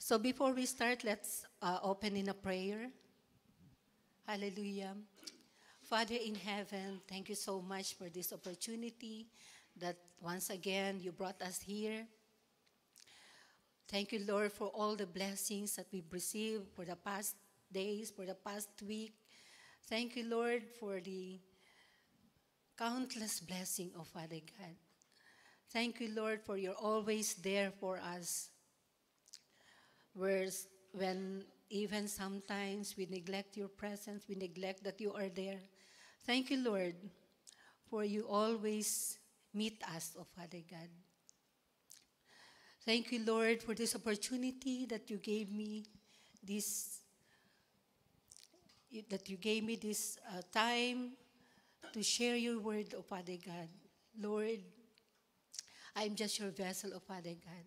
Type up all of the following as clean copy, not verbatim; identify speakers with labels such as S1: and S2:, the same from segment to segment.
S1: So before we start, let's open in a prayer. Hallelujah. Father in heaven, thank you so much for this opportunity that once again you brought us here. Thank you, Lord, for all the blessings that we've received for the past days, for the past week. Thank you, Lord, for the countless blessing of Father God. Thank you, Lord, for you're always there for us. Whereas when even sometimes we neglect your presence, we neglect that you are there. Thank you, Lord, for you always meet us, oh Father God. Thank you, Lord, for this opportunity that you gave me, this time to share your word, oh Father God. Lord, I'm just your vessel, oh Father God.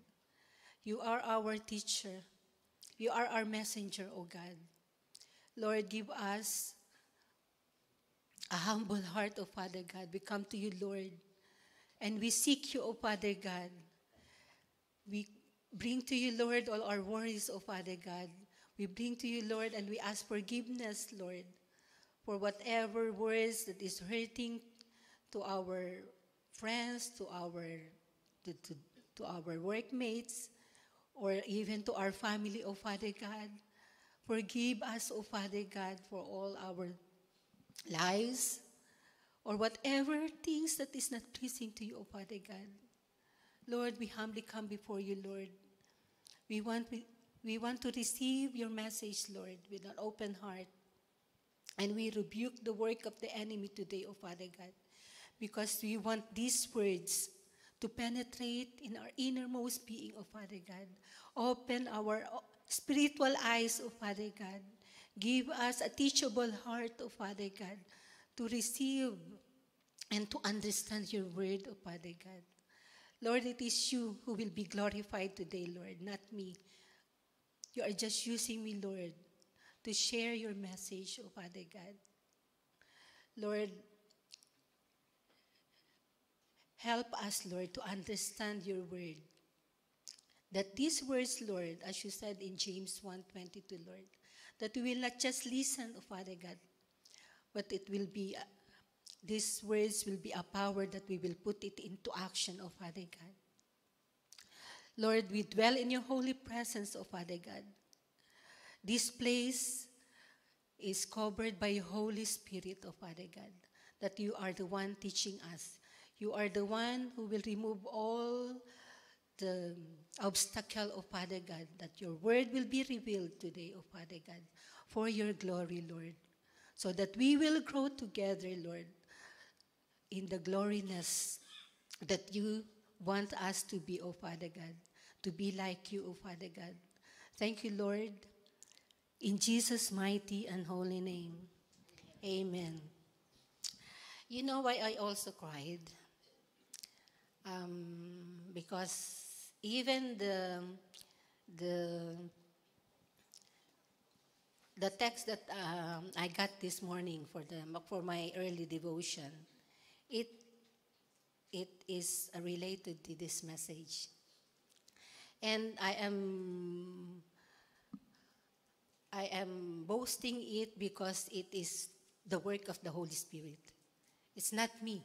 S1: You are our teacher. You are our messenger, oh God. Lord, give us a humble heart, oh Father God. We come to you, Lord, and we seek you, oh Father God. We bring to you, Lord, all our worries, oh Father God. We bring to you, Lord, and we ask forgiveness, Lord, for whatever words that is hurting to our friends, to, to, to our workmates, or even to our family, oh Father God. Forgive us, O Father God, for all our lies or whatever things that is not pleasing to you, O Father God. Lord, we humbly come before you, Lord. We want to receive your message, Lord, with an open heart. And we rebuke the work of the enemy today, O Father God, because we want these words to penetrate in our innermost being, O Father God. Open our spiritual eyes, O Father God. Give us a teachable heart, O Father God, to receive and to understand your word, O Father God. Lord, it is you who will be glorified today, Lord, not me. You are just using me, Lord, to share your message, O Father God. Lord, help us, Lord, to understand your word. That these words, Lord, as you said in James 1:22, Lord, that we will not just listen, O Father God, but it will be, these words will be a power that we will put it into action, O Father God. Lord, we dwell in your holy presence, O Father God. This place is covered by your Holy Spirit, O Father God, that you are the one teaching us. You are the one who will remove all the obstacle, O Father God, that your word will be revealed today, O Father God, for your glory, Lord, so that we will grow together, Lord, in the gloriness that you want us to be, O Father God, to be like you, O Father God. Thank you, Lord, in Jesus' mighty and holy name. Amen. You know why I also cried? Because even the the text that I got this morning for my early devotion, it is related to this message, and I am boasting it because it is the work of the Holy Spirit. It's not me.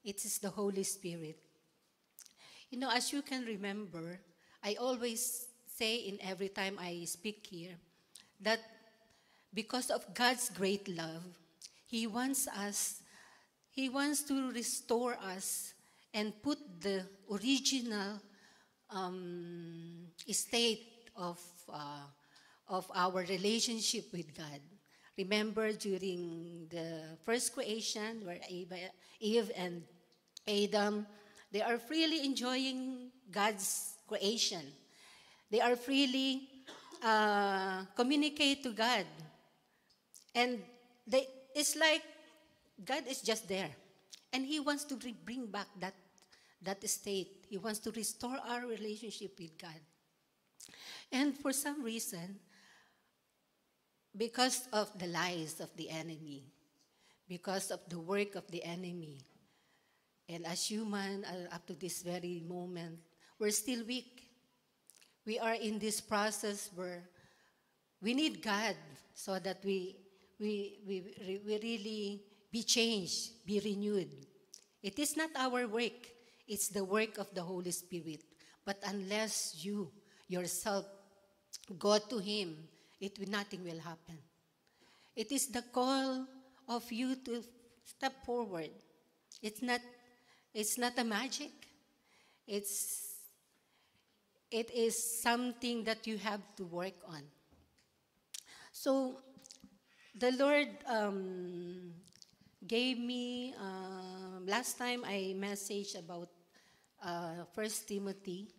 S1: It is the Holy Spirit. You know, as you can remember, I always say in every time I speak here that because of God's great love, He wants to restore us and put the original state of our relationship with God. Remember during the first creation where Eve and Adam, they are freely enjoying God's creation. They are freely communicate to God. And it's like God is just there. And He wants to bring back that state. He wants to restore our relationship with God. And for some reason, because of the lies of the enemy, because of the work of the enemy, and as human, up to this very moment, we're still weak. we are in this process where we need God so that we really be changed, be renewed. It is not our work, it's the work of the Holy Spirit. But unless you yourself go to Him, nothing will happen. It is the call of you to step forward. It's not, it's not a magic. It is something that you have to work on. So the Lord gave me, last time I messaged about 1 Timothy,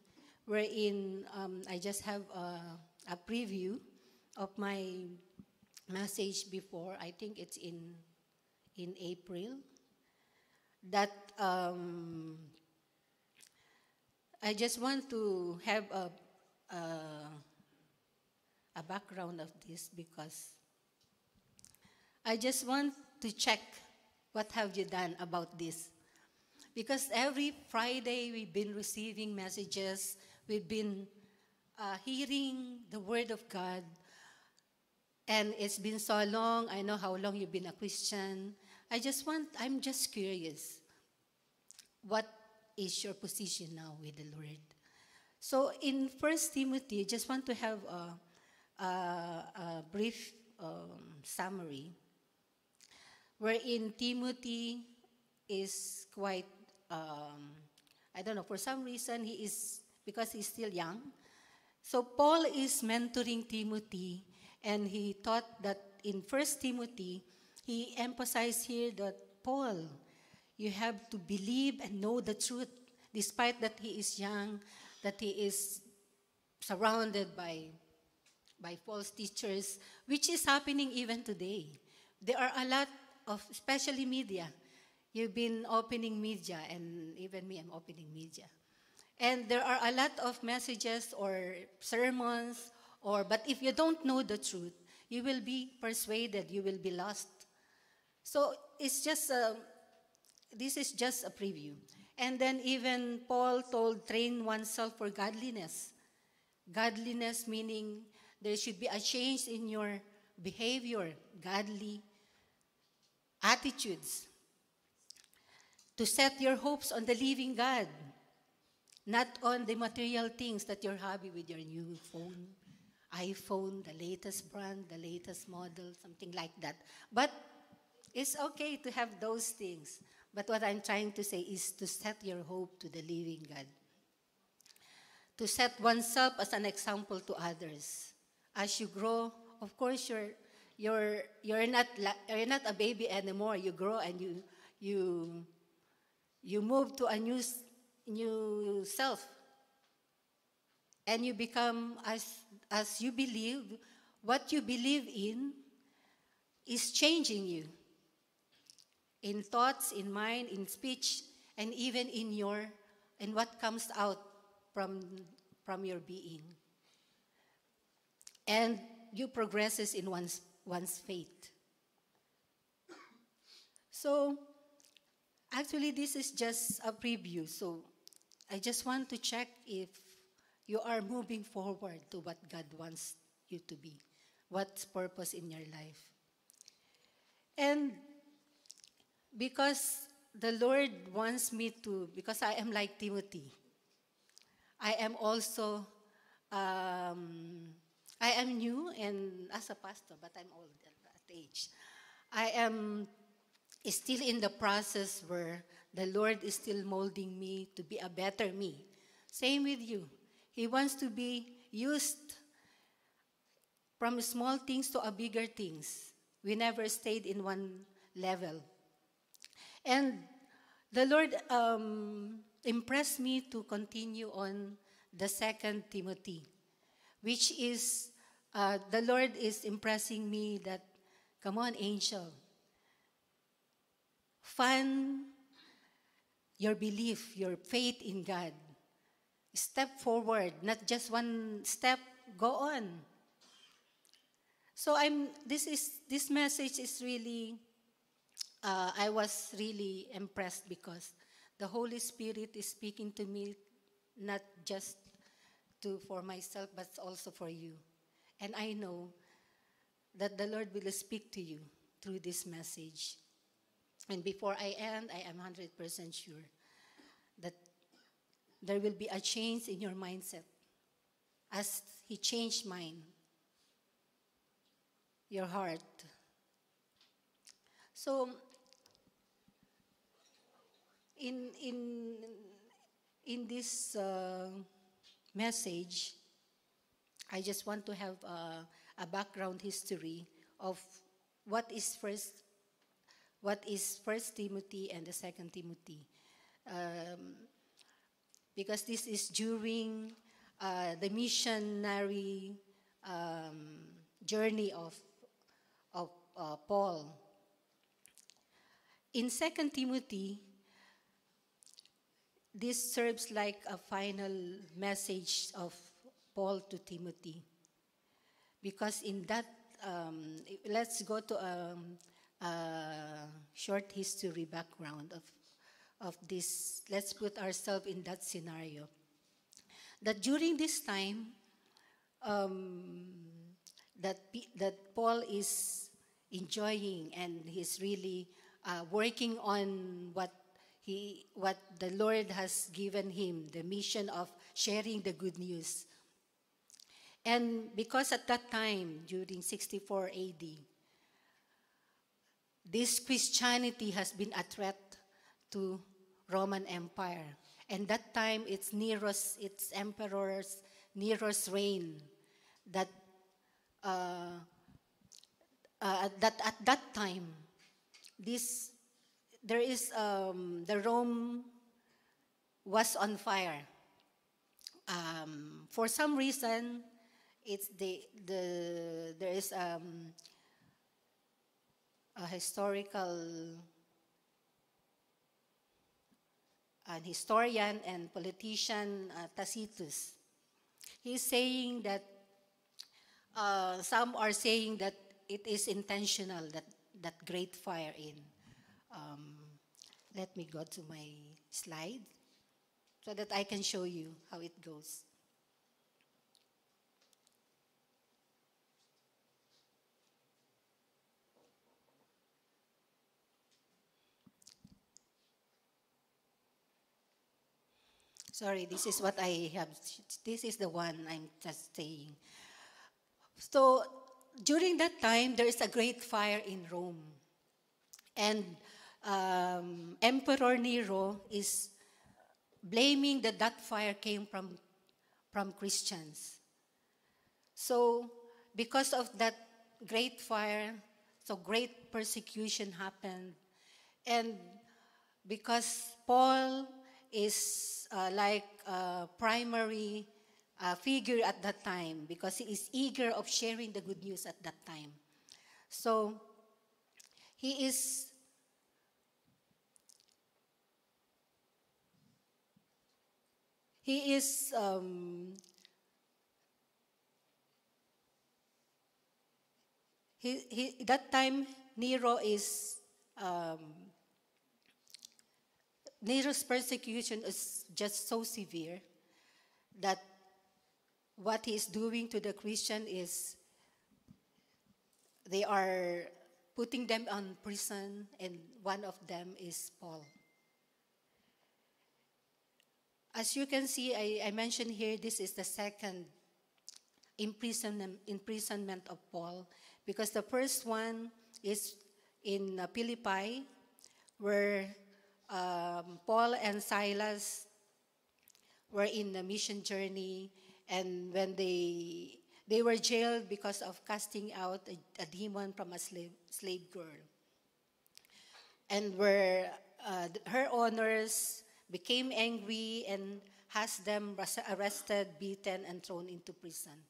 S1: wherein I just have a preview of my message before. I think it's in April. That I just want to have a background of this because I just want to check what have you done about this. Because every Friday we've been receiving messages, we've been hearing the Word of God, and it's been so long. I know how long you've been a Christian. I'm just curious. What is your position now with the Lord? So in 1 Timothy, I just want to have a brief summary, wherein Timothy is quite, I don't know, for some reason because he's still young. So Paul is mentoring Timothy, and he thought that in 1 Timothy, he emphasized here that, Paul, you have to believe and know the truth, despite that he is young, that he is surrounded by false teachers, which is happening even today. There are a lot of, especially media. You've been opening media, and even me, I'm opening media. And there are a lot of messages or sermons, but if you don't know the truth, you will be persuaded, you will be lost. So it's just this is just a preview. And then even Paul told, train oneself for godliness. Godliness meaning there should be a change in your behavior, godly attitudes. To set your hopes on the living God, not on the material things that you're happy with, your new phone, iPhone, the latest brand, the latest model, something like that. But it's okay to have those things. But what I'm trying to say is to set your hope to the living God. To set oneself as an example to others. As you grow, of course, you're not a baby anymore. You grow and you move to a new self. And you become, as you believe, what you believe in is changing you. In thoughts, in mind, in speech, and even in what comes out from your being. And you progresses in one's faith. So, actually, this is just a preview. So, I just want to check if you are moving forward to what God wants you to be. What's purpose in your life. And because the Lord wants me to, because I am like Timothy, I am also, I am new and as a pastor, but I'm old at age. I am still in the process where the Lord is still molding me to be a better me. Same with you. He wants to be used from small things to a bigger things. We never stayed in one level. And the Lord impressed me to continue on the 2 Timothy, which is, the Lord is impressing me that, come on, angel, fan your belief, your faith in God. Step forward, not just one step, go on. So this message is really, I was really impressed because the Holy Spirit is speaking to me not just for myself, but also for you. And I know that the Lord will speak to you through this message. And before I end, I am 100% sure that there will be a change in your mindset as He changed mine, your heart. So, in, in, in this message, I just want to have a background history of what is First Timothy and the Second Timothy, because this is during the missionary journey of Paul. In Second Timothy, this serves like a final message of Paul to Timothy. Because in that, let's go to a short history background of this. Let's put ourselves in that scenario. That during this time, that Paul is enjoying and he's really working on what the Lord has given him, the mission of sharing the good news. And because at that time, during 64 AD, this Christianity has been a threat to Roman Empire. And that time, it's Nero's reign that at that time, the Rome was on fire. For some reason, there is a historian and politician, Tacitus. He's saying that some are saying that it is intentional, that great fire in. Let me go to my slide so that I can show you how it goes. Sorry, this is what I have. This is the one I'm just saying. So, during that time, there is a great fire in Rome. And Emperor Nero is blaming that fire came from Christians. So, because of that great fire, so great persecution happened. And because Paul is like a primary figure at that time, because he is eager of sharing the good news at that time. So, he is that time Nero's persecution is just so severe that what he is doing to the Christian is they are putting them on prison, and one of them is Paul. As you can see, I mentioned here, this is the second imprisonment of Paul, because the first one is in Philippi, where Paul and Silas were in a mission journey, and when they were jailed because of casting out a demon from a slave girl, and where her owners became angry and has them arrested, beaten, and thrown into prison.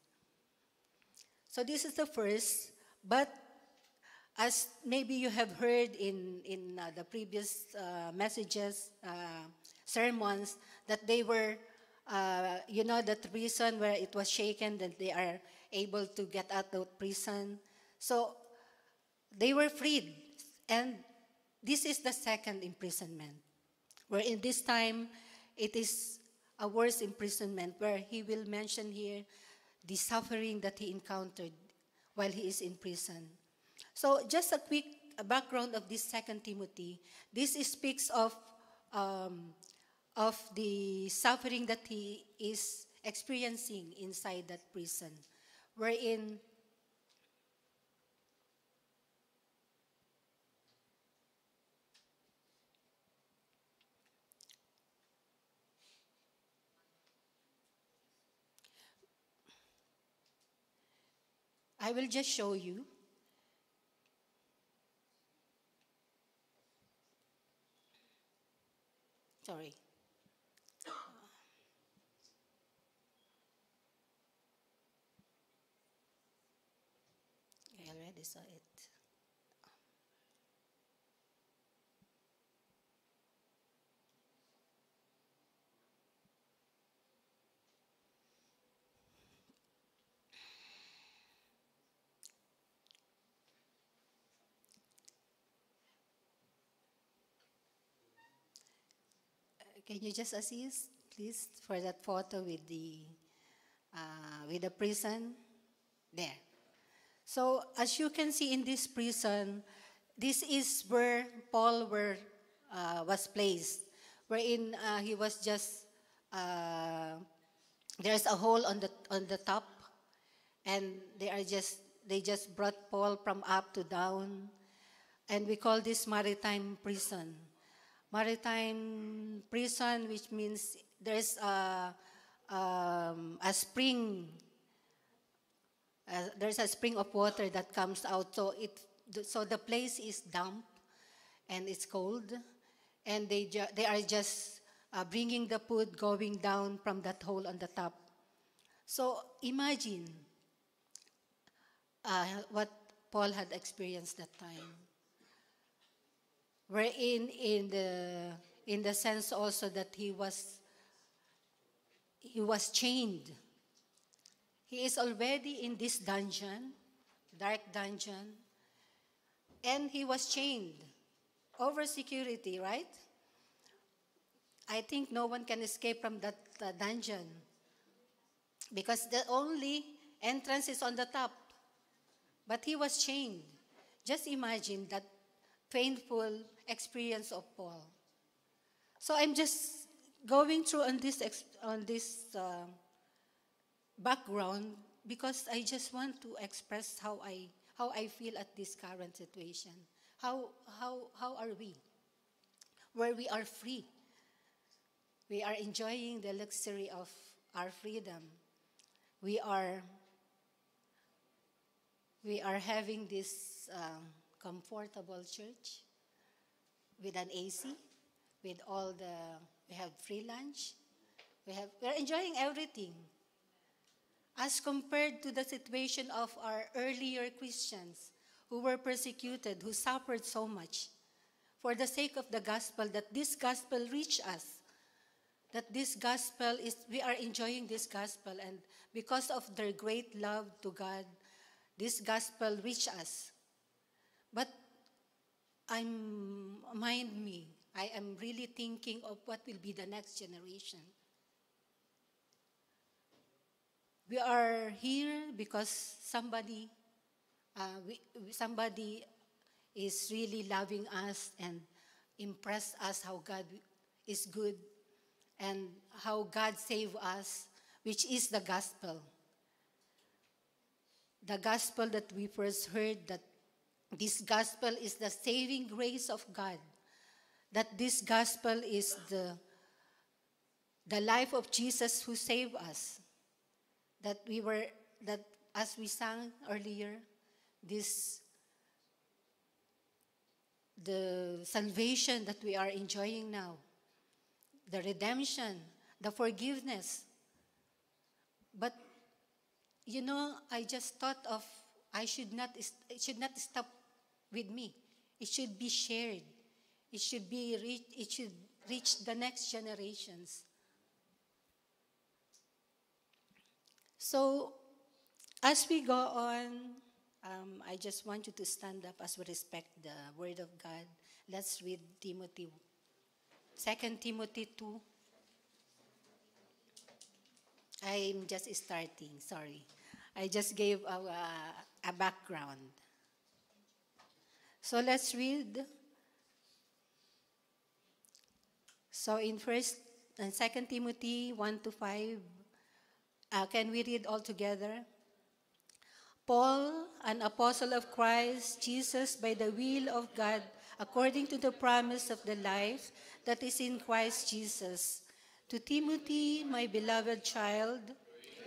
S1: So this is the first, but as maybe you have heard in the previous messages, sermons, that they were, that reason where it was shaken, that they are able to get out of prison. So they were freed. And this is the second imprisonment, where in this time it is a worse imprisonment, where he will mention here the suffering that he encountered while he is in prison. So just a quick background of this Second Timothy. This speaks um, of the suffering that he is experiencing inside that prison, wherein I will just show you. Sorry. I already saw it. Can you just assist, please, for that photo with the prison? There. So as you can see in this prison, this is where Paul was placed, wherein he was just there's a hole on the top, and they just brought Paul from up to down, and we call this maritime prison. Maritime prison, which means there's a spring. There's a spring of water that comes out, so the place is damp and it's cold, and they are just bringing the food going down from that hole on the top. So imagine what Paul had experienced that time, wherein in the sense also that he was chained. He is already in this dungeon, dark dungeon, and he was chained over security, right? I think no one can escape from that dungeon because the only entrance is on the top. But he was chained. Just imagine that painful experience of Paul. So I'm just going through on this background because I just want to express how I feel at this current situation. How are we? Where we are free. We are enjoying the luxury of our freedom. We are having this comfortable church with an AC, with we have free lunch. We're enjoying everything. As compared to the situation of our earlier Christians who were persecuted, who suffered so much for the sake of the gospel, that this gospel reached us, that this gospel we are enjoying this gospel, and because of their great love to God, this gospel reached us. But I am really thinking of what will be the next generation. We are here because somebody is really loving us and impressed us how God is good and how God saved us, which is the gospel. The gospel that we first heard, that this gospel is the saving grace of God, that this gospel is the life of Jesus who saved us. That as we sang earlier, the salvation that we are enjoying now, the redemption, the forgiveness. But I just thought of it should not stop with me. It should be shared. It should reach the next generations. So, as we go on, I just want you to stand up as we respect the Word of God. Let's read 2 Timothy 2. I'm just starting, sorry. I just gave a background. So let's read. So in First and Second Timothy 1 to 5, can we read all together? Paul, an apostle of Christ Jesus by the will of God, according to the promise of the life that is in Christ Jesus. To Timothy, my beloved child,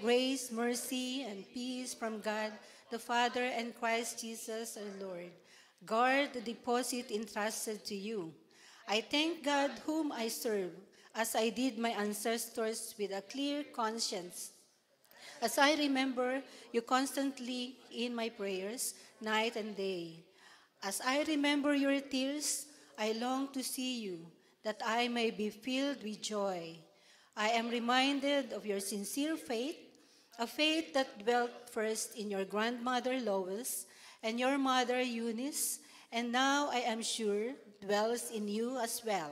S1: grace, mercy, and peace from God, the Father, and Christ Jesus our Lord. Guard the deposit entrusted to you. I thank God whom I serve, as I did my ancestors with a clear conscience. As I remember you constantly in my prayers, night and day. As I remember your tears, I long to see you, that I may be filled with joy. I am reminded of your sincere faith, a faith that dwelt first in your grandmother Lois and your mother Eunice, and now I am sure dwells in you as well.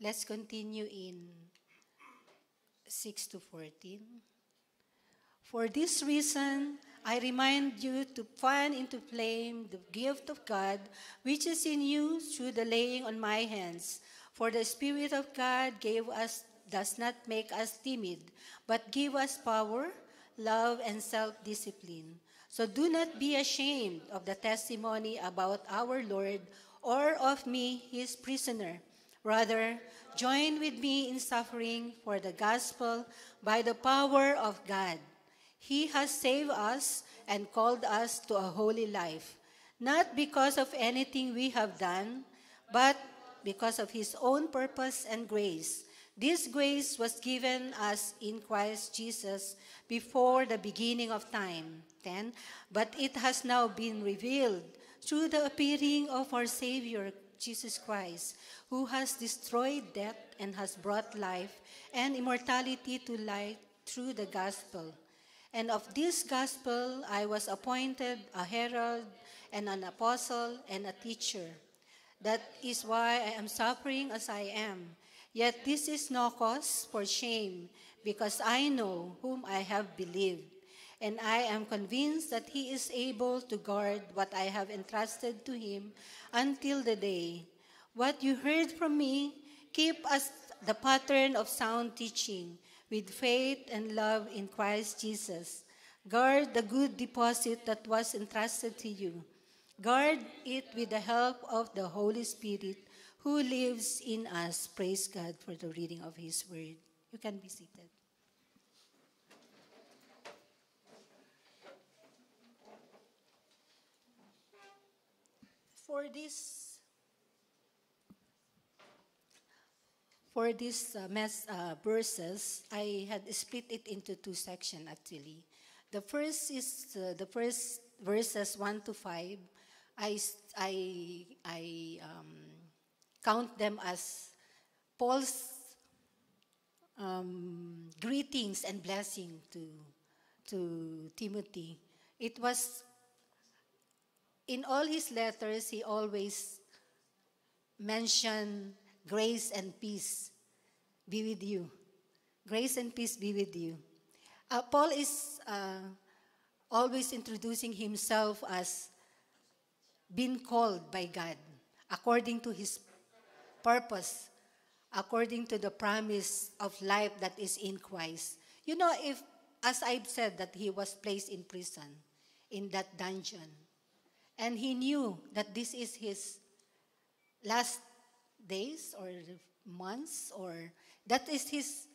S1: Let's continue in 6 to 14. For this reason, I remind you to fan into flame the gift of God which is in you through the laying on my hands. For the Spirit of God gave us does not make us timid, but give us power, love, and self-discipline. So do not be ashamed of the testimony about our Lord or of me, his prisoner. Rather, join with me in suffering for the gospel by the power of God. He has saved us and called us to a holy life, not because of anything we have done, but because of his own purpose and grace. This grace was given us in Christ Jesus before the beginning of time. 10. But it has now been revealed through the appearing of our Savior, Jesus Christ, who has destroyed death and has brought life and immortality to light through the gospel. And of this gospel I was appointed a herald and an apostle and a teacher. That is why I am suffering as I am. Yet this is no cause for shame, because I know whom I have believed, and I am convinced that he is able to guard what I have entrusted to him until the day. What you heard from me, keep as the pattern of sound teaching, with faith and love in Christ Jesus. Guard the good deposit that was entrusted to you. Guard it with the help of the Holy Spirit who lives in us. Praise God for the reading of his word. You can be seated. For these verses, I had split it into two sections actually. The first is the first verses 1 to 5. I count them as Paul's greetings and blessing to Timothy. It was in all his letters, he always mentioned grace and peace be with you. Grace and peace be with you. Paul is always introducing himself as being called by God according to his purpose, according to the promise of life that is in Christ. You know, if, as I've said, that he was placed in prison, in that dungeon, and he knew that this is his last days or months, or that is his,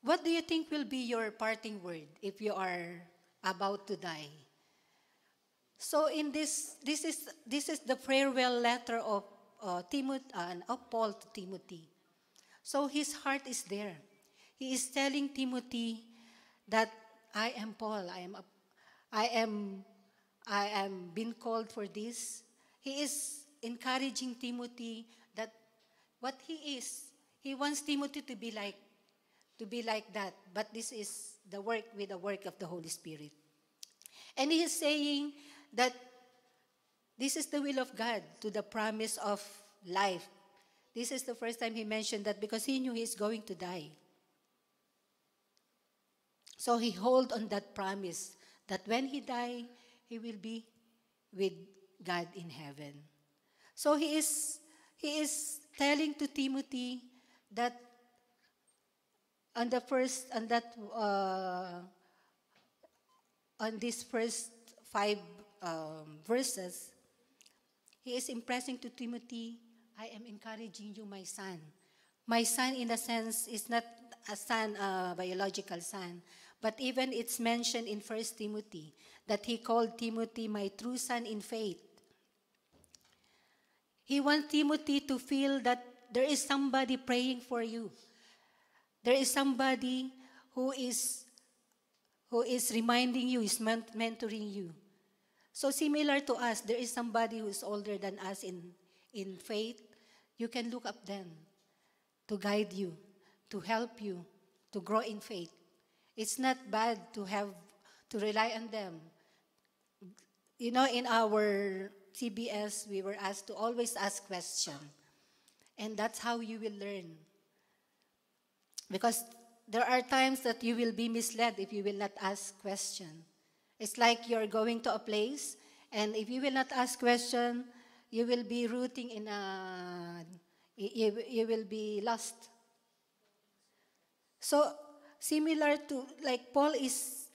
S1: what do you think will be your parting word if you are about to die? So in this is the farewell letter of of Paul to Timothy. So his heart is there. He is telling Timothy that I am Paul. I am being called for this. He is encouraging Timothy that what he is, he wants Timothy to be like that. But this is the work with the work of the Holy Spirit. And he is saying that this is the will of God to the promise of life. This is the first time he mentioned that because he knew he's going to die. So he hold on that promise that when he die, he will be with God in heaven. So he is telling to Timothy that on these first 5 verses, he is impressing to Timothy, I am encouraging you, my son. My son, in a sense, is not a son, a biological son, but even it's mentioned in 1 Timothy that he called Timothy my true son in faith. He wants Timothy to feel that there is somebody praying for you. There is somebody who is reminding you, is mentoring you. So similar to us, there is somebody who is older than us in faith. You can look up them to guide you, to help you, to grow in faith. It's not bad to rely on them. You know, in our CBS, we were asked to always ask questions. And that's how you will learn. Because there are times that you will be misled if you will not ask questions. It's like you're going to a place, and if you will not ask questions, you will be rooting you will be lost. So, similar to, like Paul is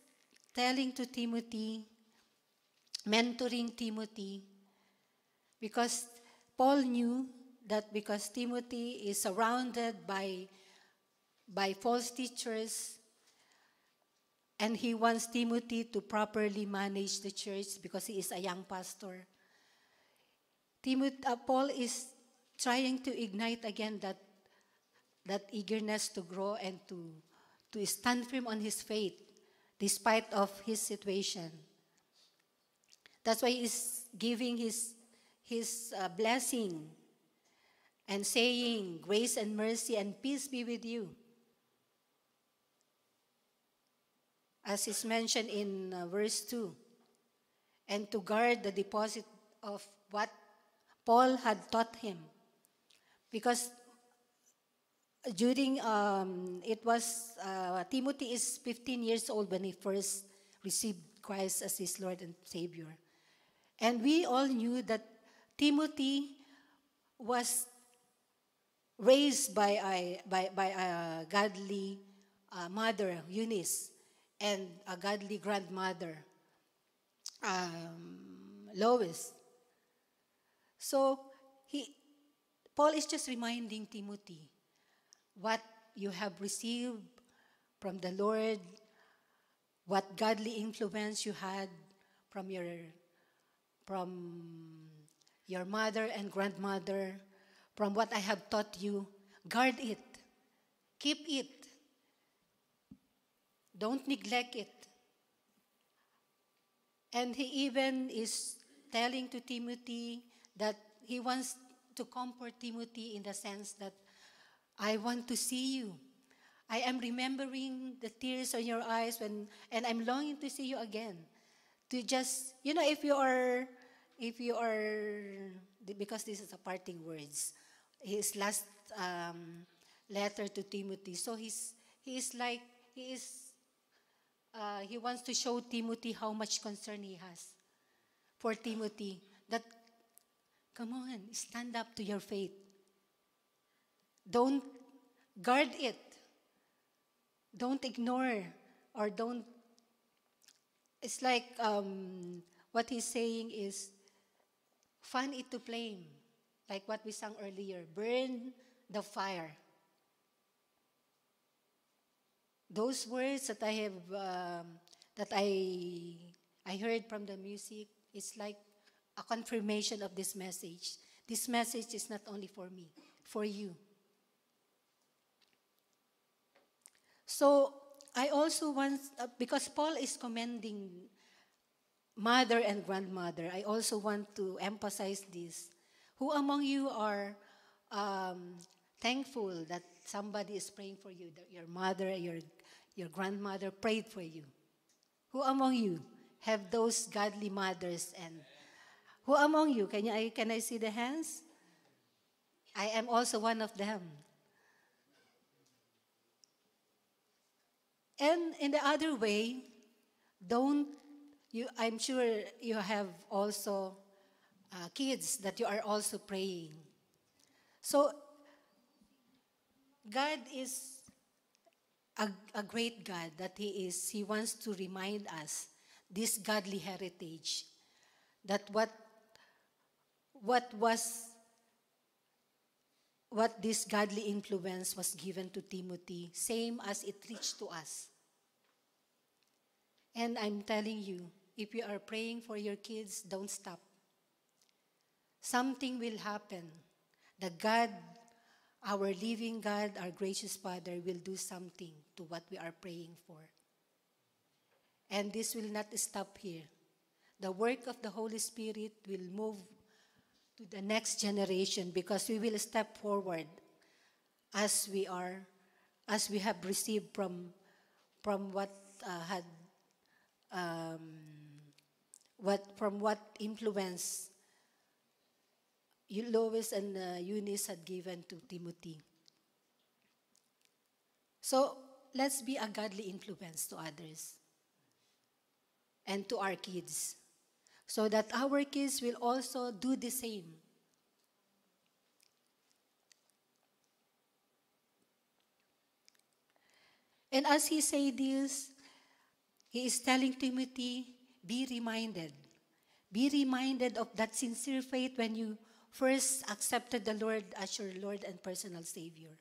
S1: telling to Timothy, mentoring Timothy, because Paul knew that because Timothy is surrounded by false teachers, and he wants Timothy to properly manage the church because he is a young pastor. Paul is trying to ignite again that eagerness to grow and to stand firm on his faith despite of his situation. That's why he's giving his blessing and saying, grace and mercy and peace be with you. As is mentioned in verse 2. And to guard the deposit of what Paul had taught him. Because during, Timothy is 15 years old when he first received Christ as his Lord and Savior. And we all knew that Timothy was raised by a godly mother, Eunice, and a godly grandmother, Lois. So Paul is just reminding Timothy what you have received from the Lord, what godly influence you had from your mother and grandmother, from what I have taught you. Guard it. Keep it. Don't neglect it. And he even is telling to Timothy that he wants to comfort Timothy in the sense that I want to see you. I am remembering the tears on your eyes and I'm longing to see you again. To just, if you are, because this is a parting words, his last letter to Timothy. So he wants to show Timothy how much concern he has for Timothy. That, come on, stand up to your faith. Don't guard it. Don't ignore or don't. It's like what he's saying is fan it to flame. Like what we sang earlier, burn the fire. Those words that I have, that I heard from the music, it's like a confirmation of this message. This message is not only for me, for you. So I also want, because Paul is commending mother and grandmother, I also want to emphasize this. Who among you are thankful that somebody is praying for you, that your mother, your grandmother prayed for you? Who among you have those godly mothers? And who among you? Can I see the hands? I am also one of them. And in the other way, don't you, I'm sure you have also kids that you are also praying. So God is a great God that He wants to remind us this godly heritage, that what was what this godly influence was given to Timothy, same as it reached to us. And I'm telling you, if you are praying for your kids, don't stop. Something will happen. The God, our living God, our gracious Father, will do something to what we are praying for. And this will not stop here. The work of the Holy Spirit will move to the next generation, because we will step forward as we have received from um, what influence Lois and Eunice had given to Timothy. So let's be a godly influence to others and to our kids, so that our kids will also do the same. And as he said this, he is telling Timothy, be reminded. Be reminded of that sincere faith when you first accepted the Lord as your Lord and personal Savior.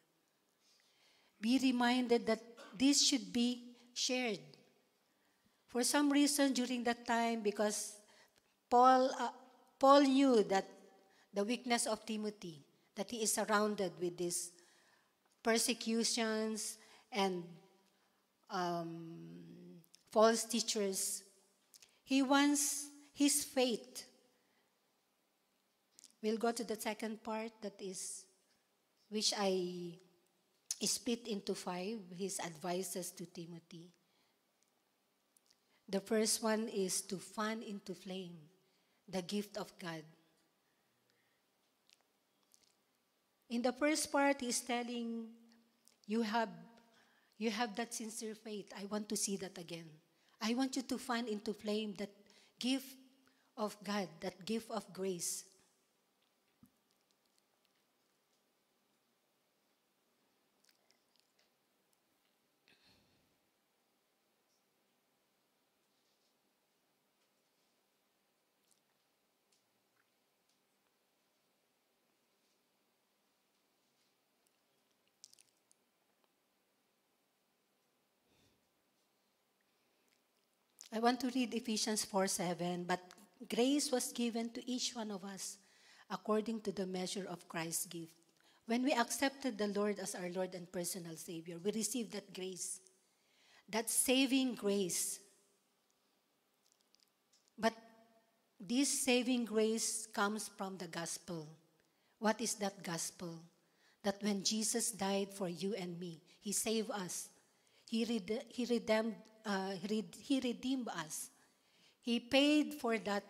S1: Be reminded that this should be shared. For some reason during that time, because Paul knew that the weakness of Timothy, that he is surrounded with these persecutions and false teachers. He wants his faith. We'll go to the second part, that is, which I split into 5, his advices to Timothy. The first one is to fan into flame the gift of God. In the first part, he's telling, you have that sincere faith. I want to see that again. I want you to fan into flame that gift of God, that gift of grace. I want to read Ephesians 4:7. But grace was given to each one of us according to the measure of Christ's gift. When we accepted the Lord as our Lord and personal Savior, we received that grace, that saving grace. But this saving grace comes from the gospel. What is that gospel? That when Jesus died for you and me, He saved us. He redeemed us. He paid for that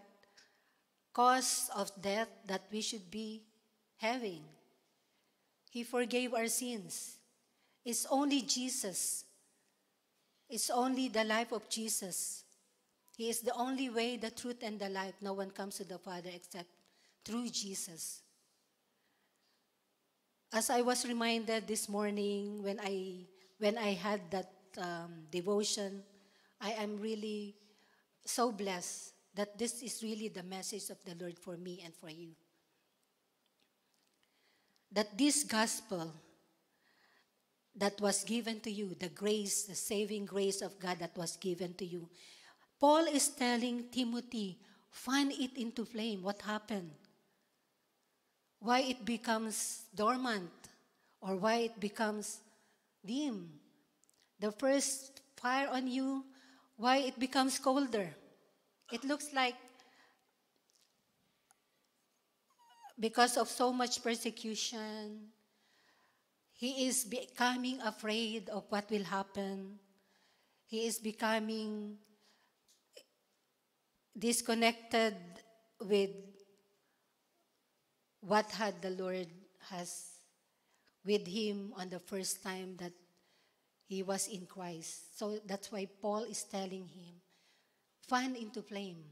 S1: cause of death that we should be having. He forgave our sins. It's only Jesus. It's only the life of Jesus. He is the only way, the truth, and the life. No one comes to the Father except through Jesus. As I was reminded this morning when I had that devotion, I am really so blessed that this is really the message of the Lord for me and for you. That this gospel that was given to you, the grace, the saving grace of God that was given to you, Paul is telling Timothy, fan it into flame. What happened? Why it becomes dormant, or why it becomes dim? The first fire on you, why it becomes colder? It looks like because of so much persecution, he is becoming afraid of what will happen. He is becoming disconnected with what had the Lord has with him on the first time that he was in Christ. So that's why Paul is telling him, fan into flame.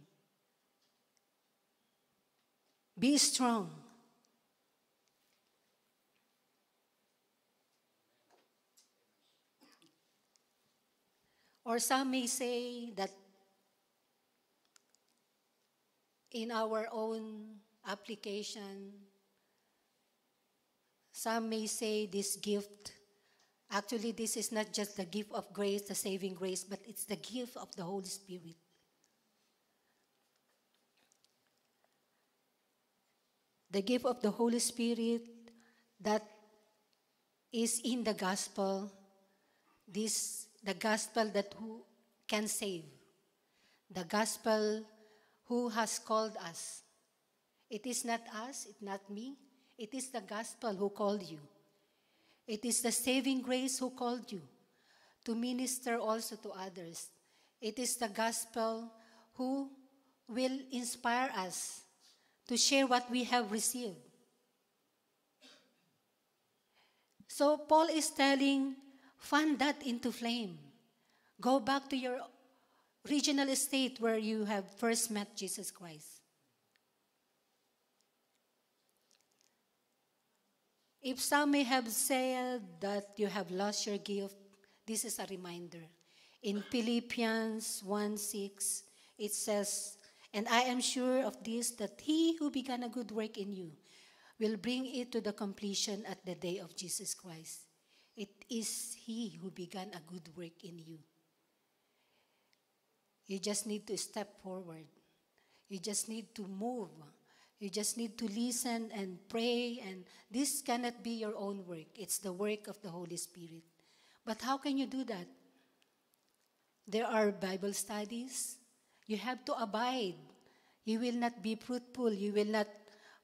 S1: Be strong. Or some may say that in our own application, some may say this gift, actually this is not just the gift of grace, the saving grace, but it's the gift of the Holy Spirit. The gift of the Holy Spirit that is in the gospel, the gospel that who can save, the gospel who has called us. It is not us, it's not me. It is the gospel who called you. It is the saving grace who called you to minister also to others. It is the gospel who will inspire us to share what we have received. So Paul is telling, fan that into flame. Go back to your original state where you have first met Jesus Christ. If some may have said that you have lost your gift, this is a reminder. In Philippians 1:6, it says, and I am sure of this, that he who began a good work in you will bring it to the completion at the day of Jesus Christ. It is he who began a good work in you. You just need to step forward. You just need to move. You just need to listen and pray, and this cannot be your own work. It's the work of the Holy Spirit. But how can you do that? There are Bible studies. You have to abide. You will not be fruitful. You will not.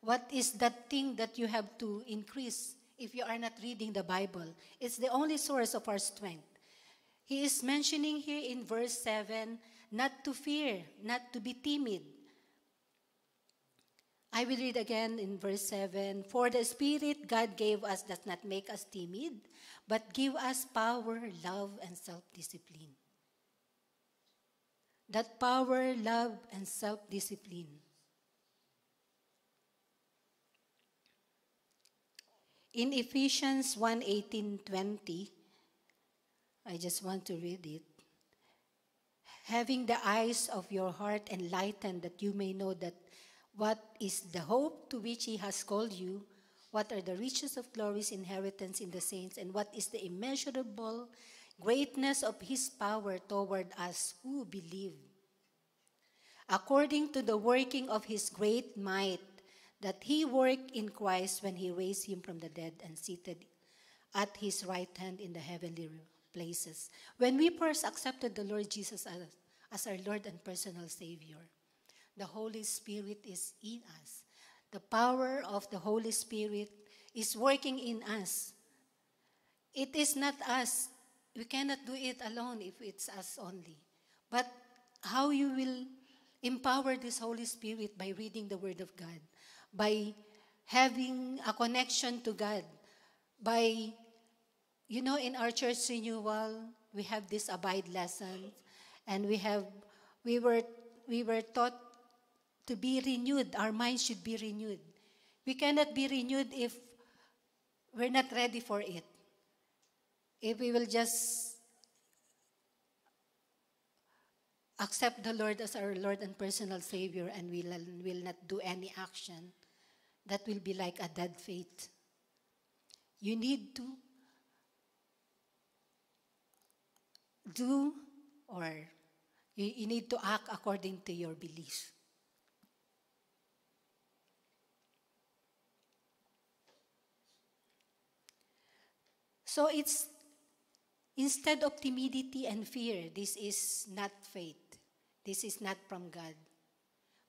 S1: What is that thing that you have to increase if you are not reading the Bible? It's the only source of our strength. He is mentioning here in verse 7, not to fear, not to be timid. I will read again in verse 7. For the Spirit God gave us does not make us timid, but give us power, love, and self-discipline. That power, love, and self-discipline. In Ephesians 1:18-20, I just want to read it. Having the eyes of your heart enlightened, that you may know that what is the hope to which he has called you, what are the riches of glory's inheritance in the saints, and what is the immeasurable greatness of his power toward us who believe. According to the working of his great might, that he worked in Christ when he raised him from the dead and seated at his right hand in the heavenly places. When we first accepted the Lord Jesus as our Lord and personal Savior, the Holy Spirit is in us. The power of the Holy Spirit is working in us. It is not us. We cannot do it alone if it's us only. But how you will empower this Holy Spirit by reading the Word of God, by having a connection to God, by, in our church renewal, we have this abide lesson, and we were taught to be renewed. Our minds should be renewed. We cannot be renewed if we're not ready for it. If we will just accept the Lord as our Lord and personal Savior and we will not do any action, that will be like a dead faith. You need to do, or you need to act according to your belief. So it's instead of timidity and fear, this is not faith. This is not from God.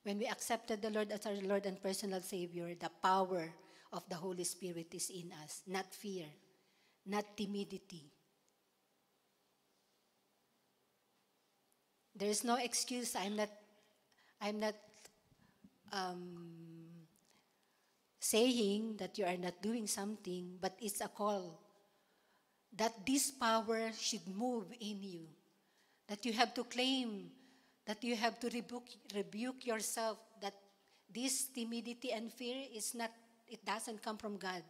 S1: When we accepted the Lord as our Lord and personal Savior, the power of the Holy Spirit is in us, not fear, not timidity. There is no excuse. I'm not saying that you are not doing something, but it's a call that this power should move in you, that you have to claim, that you have to rebuke yourself, that this timidity and fear is not, it doesn't come from God.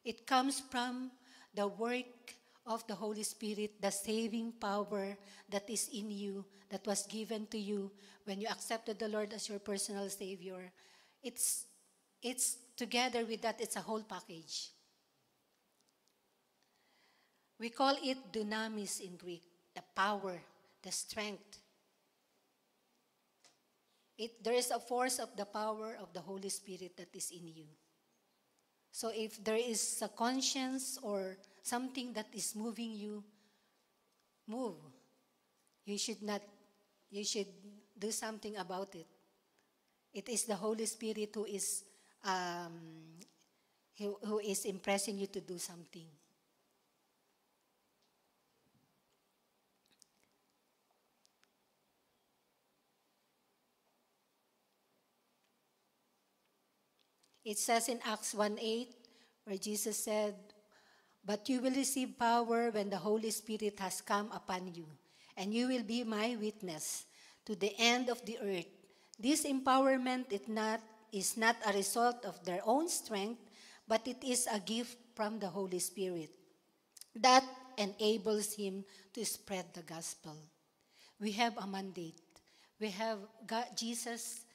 S1: It comes from the work of the Holy Spirit, the saving power that is in you, that was given to you when you accepted the Lord as your personal Savior. It's together with that, it's a whole package. We call it dunamis in Greek, the power, the strength. There is a force of the power of the Holy Spirit that is in you. So if there is a conscience or something that is moving you, move. You should do something about it. It is the Holy Spirit who is impressing you to do something. It says in Acts 1:8, where Jesus said, "But you will receive power when the Holy Spirit has come upon you, and you will be my witness to the end of the earth." This empowerment is not a result of their own strength, but it is a gift from the Holy Spirit that enables him to spread the gospel. We have a mandate. Jesus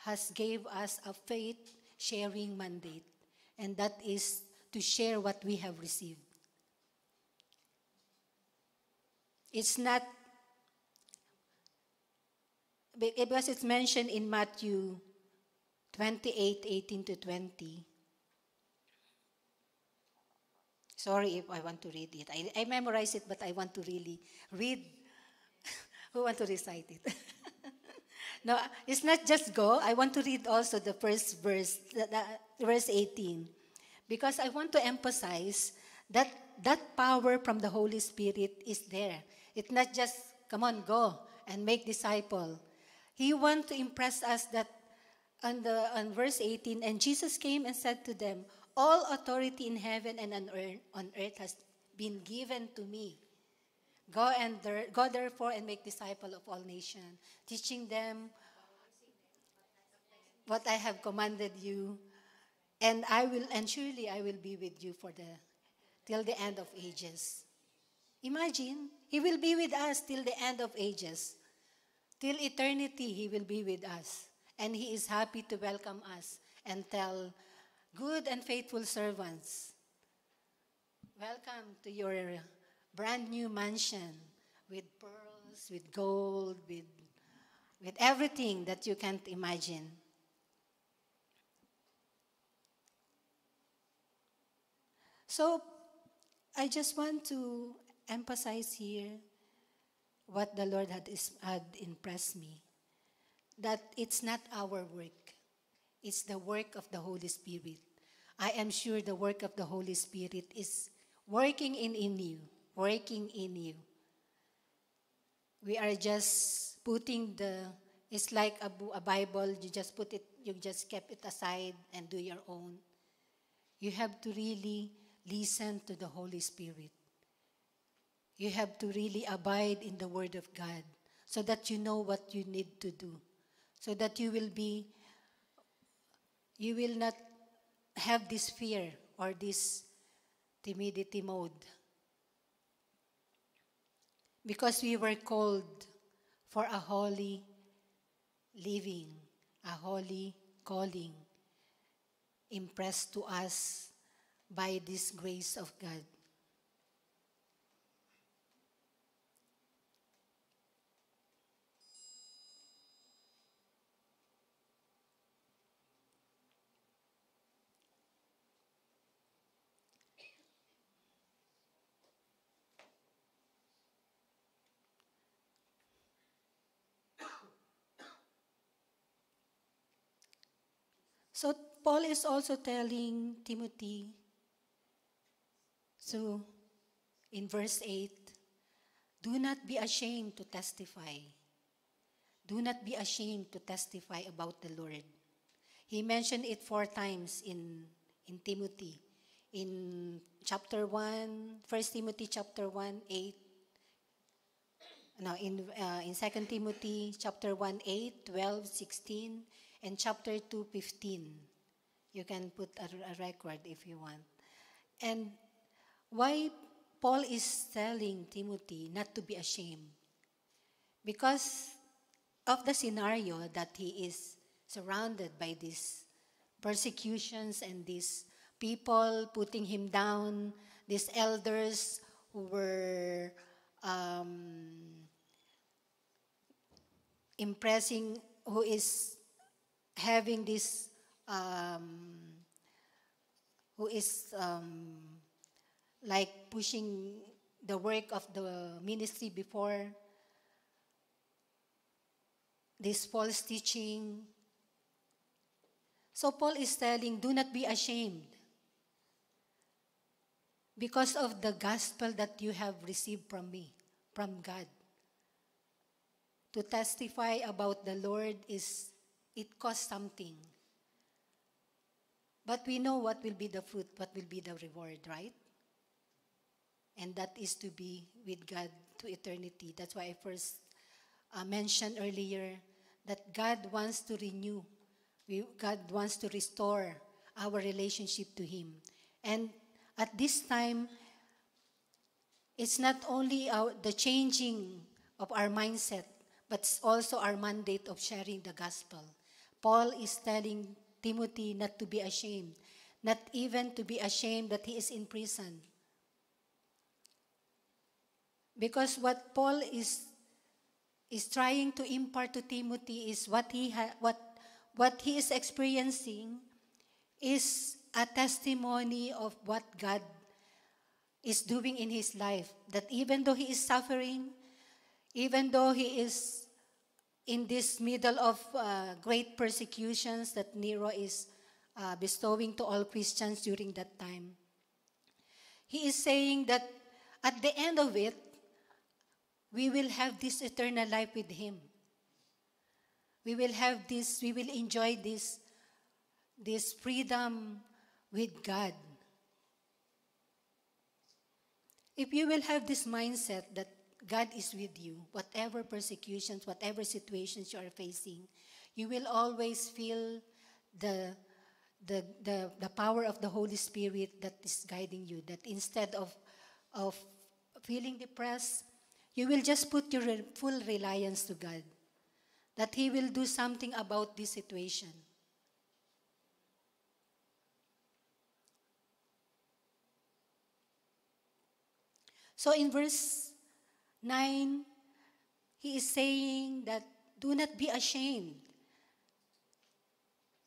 S1: has gave us a faith-sharing mandate, and that is to share what we have received. It's not, because it's mentioned in Matthew 28:18-20. Sorry if I want to read it. I memorize it, but I want to really read. Who want to recite it? No, it's not just go. I want to read also the first verse, verse 18. Because I want to emphasize that that power from the Holy Spirit is there. It's not just, come on, go and make disciple. He wants to impress us that on verse 18, "And Jesus came and said to them, 'All authority in heaven and on earth has been given to me. Go therefore and make disciple of all nations, teaching them what I have commanded you, and surely I will be with you till the end of ages.'" Imagine, he will be with us till the end of ages. Till eternity, he will be with us. And he is happy to welcome us and tell, "Good and faithful servants, welcome to your brand new mansion with pearls, with gold, with everything that you can't imagine." So I just want to emphasize here what the Lord had impressed me, that it's not our work. It's the work of the Holy Spirit. I am sure the work of the Holy Spirit is working in you, working in you. We are just putting it's like a Bible, you just kept it aside and do your own. You have to really listen to the Holy Spirit. You have to really abide in the Word of God so that you know what you need to do. So that you will not have this fear or this timidity mode. Because we were called for a holy living, a holy calling, impressed to us by this grace of God. So Paul is also telling Timothy, so in verse 8, "Do not be ashamed to testify. Do not be ashamed to testify about the Lord. He mentioned it 4 times in Timothy. In chapter 1, 1 Timothy chapter 1, 8. No, in 2 Timothy chapter 1, 8, 12, 16, and chapter 2, 15. You can put a record if you want. And why Paul is telling Timothy not to be ashamed? Because of the scenario that he is surrounded by these persecutions and these people putting him down, these elders who were impressing, who is having this, who is like pushing the work of the ministry before, this false teaching. So Paul is telling, do not be ashamed because of the gospel that you have received from me, from God. To testify about the Lord it costs something. But we know what will be the fruit, what will be the reward, right? And that is to be with God to eternity. That's why I first mentioned earlier that God wants to renew. God wants to restore our relationship to Him. And at this time, it's not only the changing of our mindset, but it's also our mandate of sharing the gospel. Paul is telling Timothy not to be ashamed, not even to be ashamed that he is in prison. Because what Paul is trying to impart to Timothy is what he is experiencing is a testimony of what God is doing in his life. That even though he is suffering, even though he is in this middle of great persecutions that Nero is bestowing to all Christians during that time, he is saying that at the end of it, we will have this eternal life with Him. We will enjoy this freedom with God. If you will have this mindset that God is with you, whatever persecutions, whatever situations you are facing, you will always feel the power of the Holy Spirit that is guiding you. That instead of feeling depressed, you will just put your full reliance to God, that He will do something about this situation. So in verse 9, he is saying that do not be ashamed.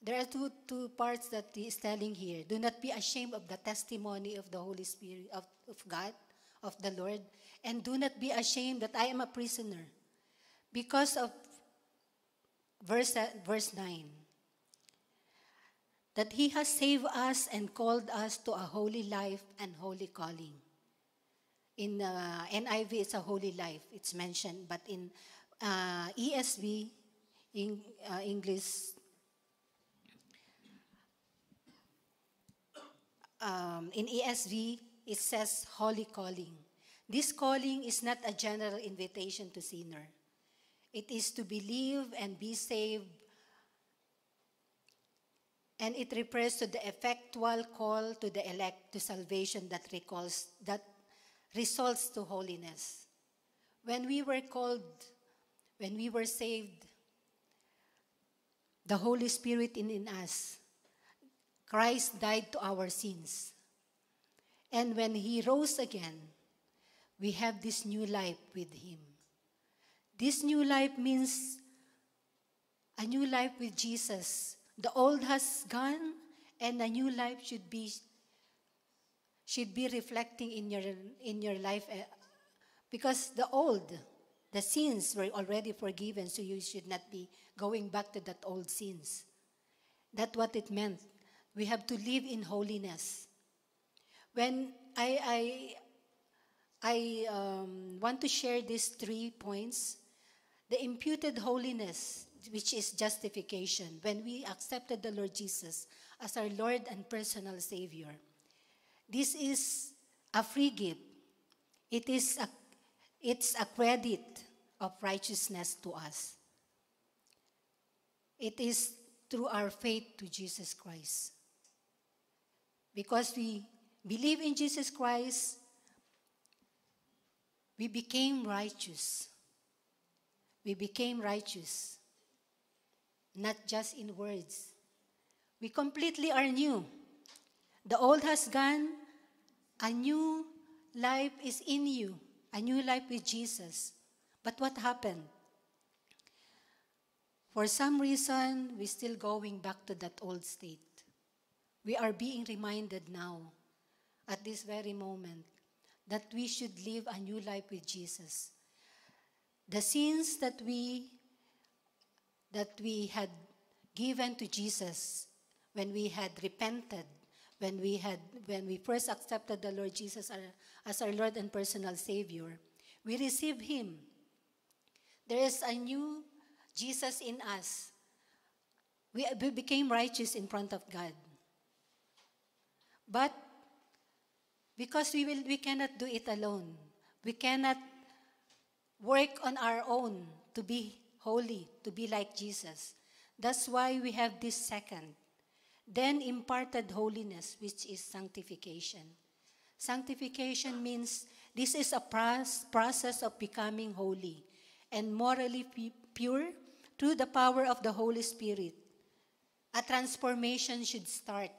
S1: There are two parts that he is telling here. Do not be ashamed of the testimony of the Holy Spirit, of God, of the Lord. And do not be ashamed that I am a prisoner. Because of verse 9. That He has saved us and called us to a holy life and holy calling. In NIV, it's a holy life, it's mentioned. But in ESV, English, in ESV, it says holy calling. This calling is not a general invitation to sinner. It is to believe and be saved. And it refers to the effectual call to the elect to salvation that results to holiness. When we were called, when we were saved, the Holy Spirit in us, Christ died to our sins. And when He rose again, we have this new life with Him. This new life means a new life with Jesus. The old has gone, and a new life should be reflecting in your life, because the sins were already forgiven, so you should not be going back to that old sins. That's what it meant. We have to live in holiness. When I want to share these 3 points. The imputed holiness which is justification, when we accepted the Lord Jesus as our Lord and personal Savior. This is a free gift. It's a credit of righteousness to us. It is through our faith to Jesus Christ. Because we believe in Jesus Christ, we became righteous. We became righteous, not just in words. We completely are new. The old has gone, a new life is in you, a new life with Jesus. But what happened? For some reason, we're still going back to that old state. We are being reminded now, at this very moment, that we should live a new life with Jesus. The sins that we had given to Jesus when we had repented, when we first accepted the Lord Jesus as our Lord and personal Savior, we received Him. There is a new Jesus in us. We became righteous in front of God. But because we cannot do it alone, we cannot work on our own to be holy, to be like Jesus. That's why we have this second. Then imparted holiness, which is sanctification. Sanctification means this is a process of becoming holy and morally pure through the power of the Holy Spirit. A transformation should start.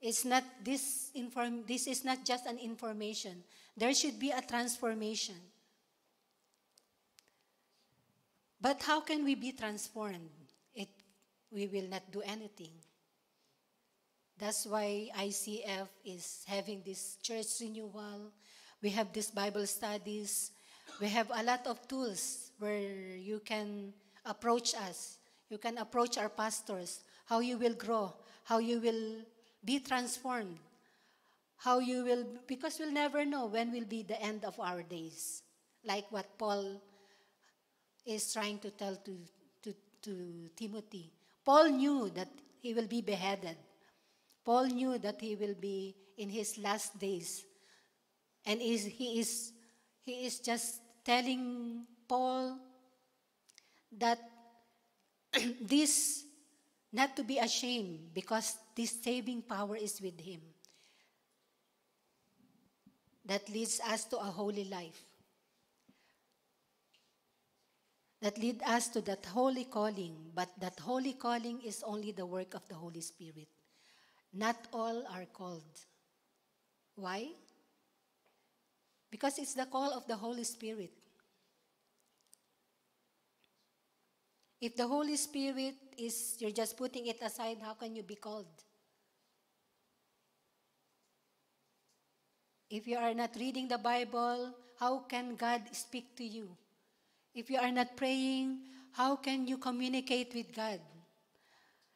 S1: This is not just an information. There should be a transformation. But how can we be transformed if we will not do anything? That's why ICF is having this church renewal. We have these Bible studies. We have a lot of tools where you can approach us. You can approach our pastors, how you will grow, how you will be transformed, because we'll never know when will be the end of our days. Like what Paul is trying to tell to Timothy. Paul knew that he will be beheaded. Paul knew that he will be in his last days. And he is just telling Paul that this, not to be ashamed, because this saving power is with him. That leads us to a holy life. That leads us to that holy calling. But that holy calling is only the work of the Holy Spirit. Not all are called. Why? Because it's the call of the Holy Spirit. If the Holy Spirit you're just putting it aside, how can you be called? If you are not reading the Bible, how can God speak to you? If you are not praying, how can you communicate with God?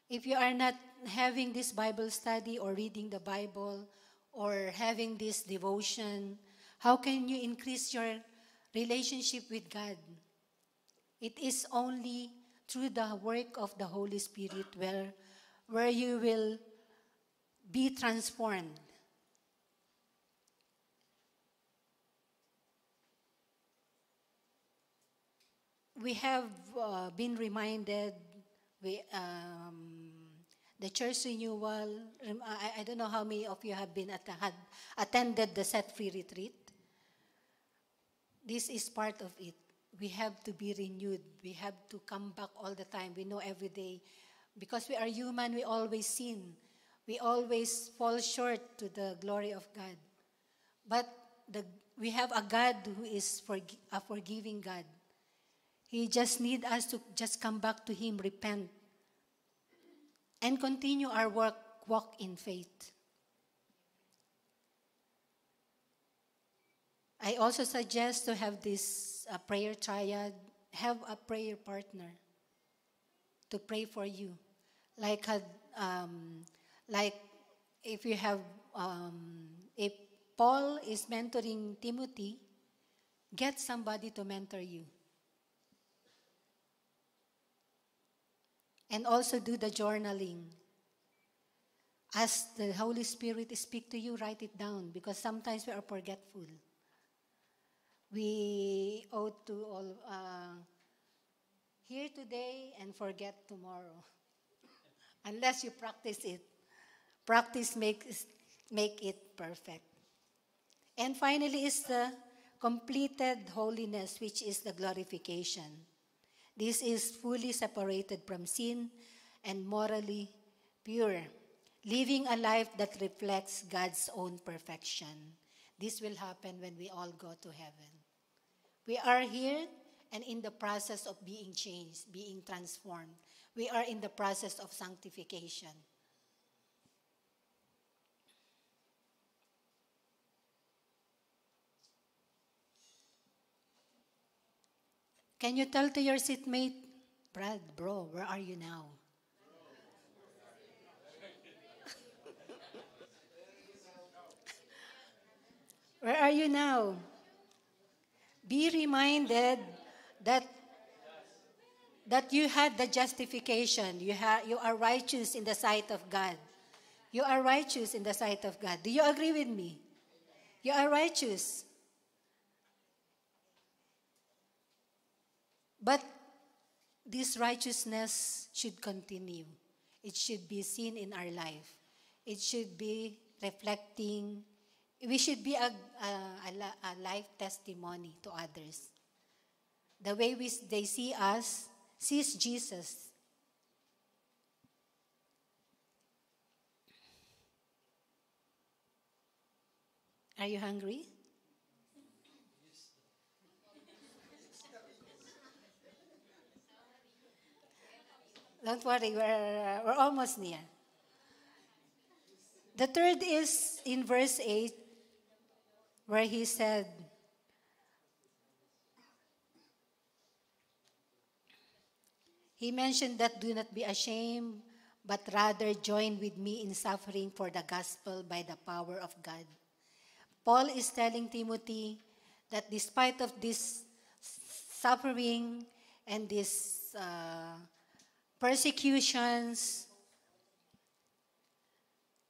S1: If you are not having this Bible study or reading the Bible or having this devotion, how can you increase your relationship with God? It is only through the work of the Holy Spirit where you will be transformed. We have been reminded, the church renewal. I don't know how many of you have had attended the Set Free Retreat. This is part of it. We have to be renewed. We have to come back all the time. We know every day. Because we are human, we always sin. We always fall short to the glory of God. But we have a God who is a forgiving God. He just needs us to just come back to Him, repent, and continue our walk in faith. I also suggest to have this prayer triad. Have a prayer partner to pray for you. Like if you have, if Paul is mentoring Timothy, get somebody to mentor you. and also do the journaling. As the Holy Spirit speak to you, write it down because sometimes we are forgetful. We ought to all hear today and forget tomorrow, unless you practice it. Practice make it perfect. And finally is the completed holiness, which is the glorification. This is fully separated from sin and morally pure, living a life that reflects God's own perfection. This will happen when we all go to heaven. We are here and in the process of being changed, being transformed. We are in the process of sanctification. Can you tell to your seatmate, Brad, bro, where are you now? Where are you now? Be reminded that you had the justification. You are righteous in the sight of God. You are righteous in the sight of God. Do you agree with me? You are righteous. But this righteousness should continue. It should be seen in our life. It should be reflecting. We should be a life testimony to others. The way they see us, sees Jesus. Are you hungry? Don't worry, we're almost near. The third is in verse 8, where he said, he mentioned that do not be ashamed, but rather join with me in suffering for the gospel by the power of God. Paul is telling Timothy that despite of this suffering and these persecutions,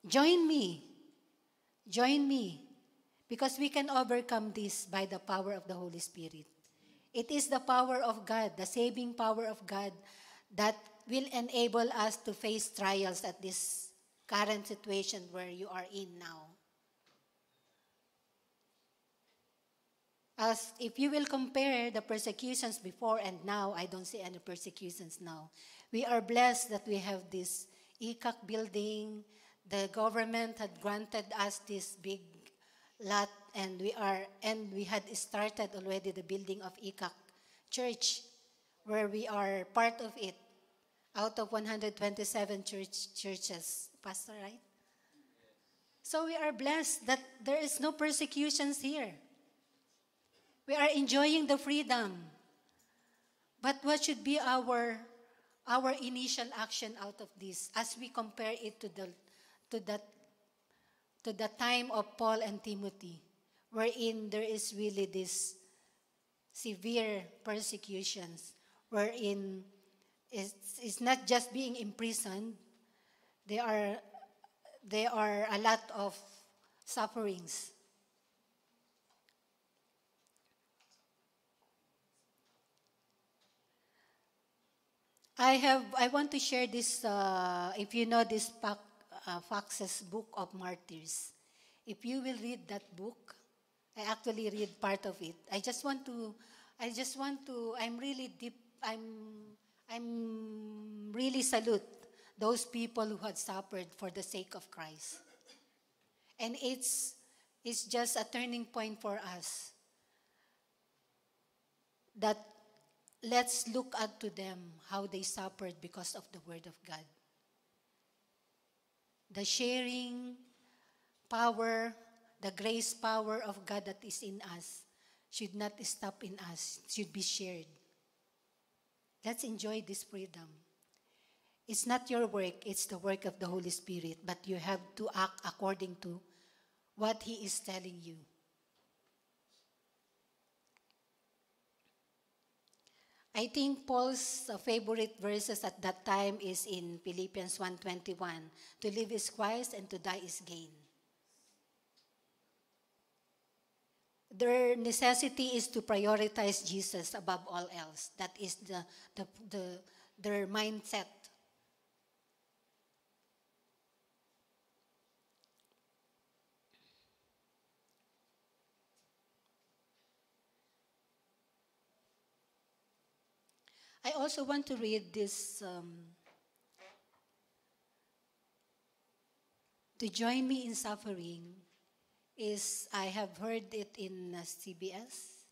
S1: join me, because we can overcome this by the power of the Holy Spirit. It is the power of God, the saving power of God, that will enable us to face trials at this current situation where you are in now. As if you will compare the persecutions before and now, I don't see any persecutions now. We are blessed that we have this ECAC building. The government had granted us this big lot, and we had started already the building of ECAC Church, where we are part of it, out of 127 churches. Pastor, right? So we are blessed that there is no persecutions here. We are enjoying the freedom. But what should be our initial action out of this as we compare it to the time of Paul and Timothy, wherein there is really this severe persecutions, wherein it's not just being imprisoned, there are a lot of sufferings. I want to share this, if you know this Fox's Book of Martyrs. If you will read that book, I actually read part of it. I'm really deep, I'm really salute those people who had suffered for the sake of Christ. And it's just a turning point for us that let's look at to them how they suffered because of the word of God. The sharing power, the grace power of God that is in us should not stop in us, should be shared. Let's enjoy this freedom. It's not your work, it's the work of the Holy Spirit, but you have to act according to what He is telling you. I think Paul's favorite verses at that time is in Philippians 1:21. To live is Christ and to die is gain. Their necessity is to prioritize Jesus above all else. That is their mindset. I also want to read this. To join me in suffering is, I have heard it in CBS,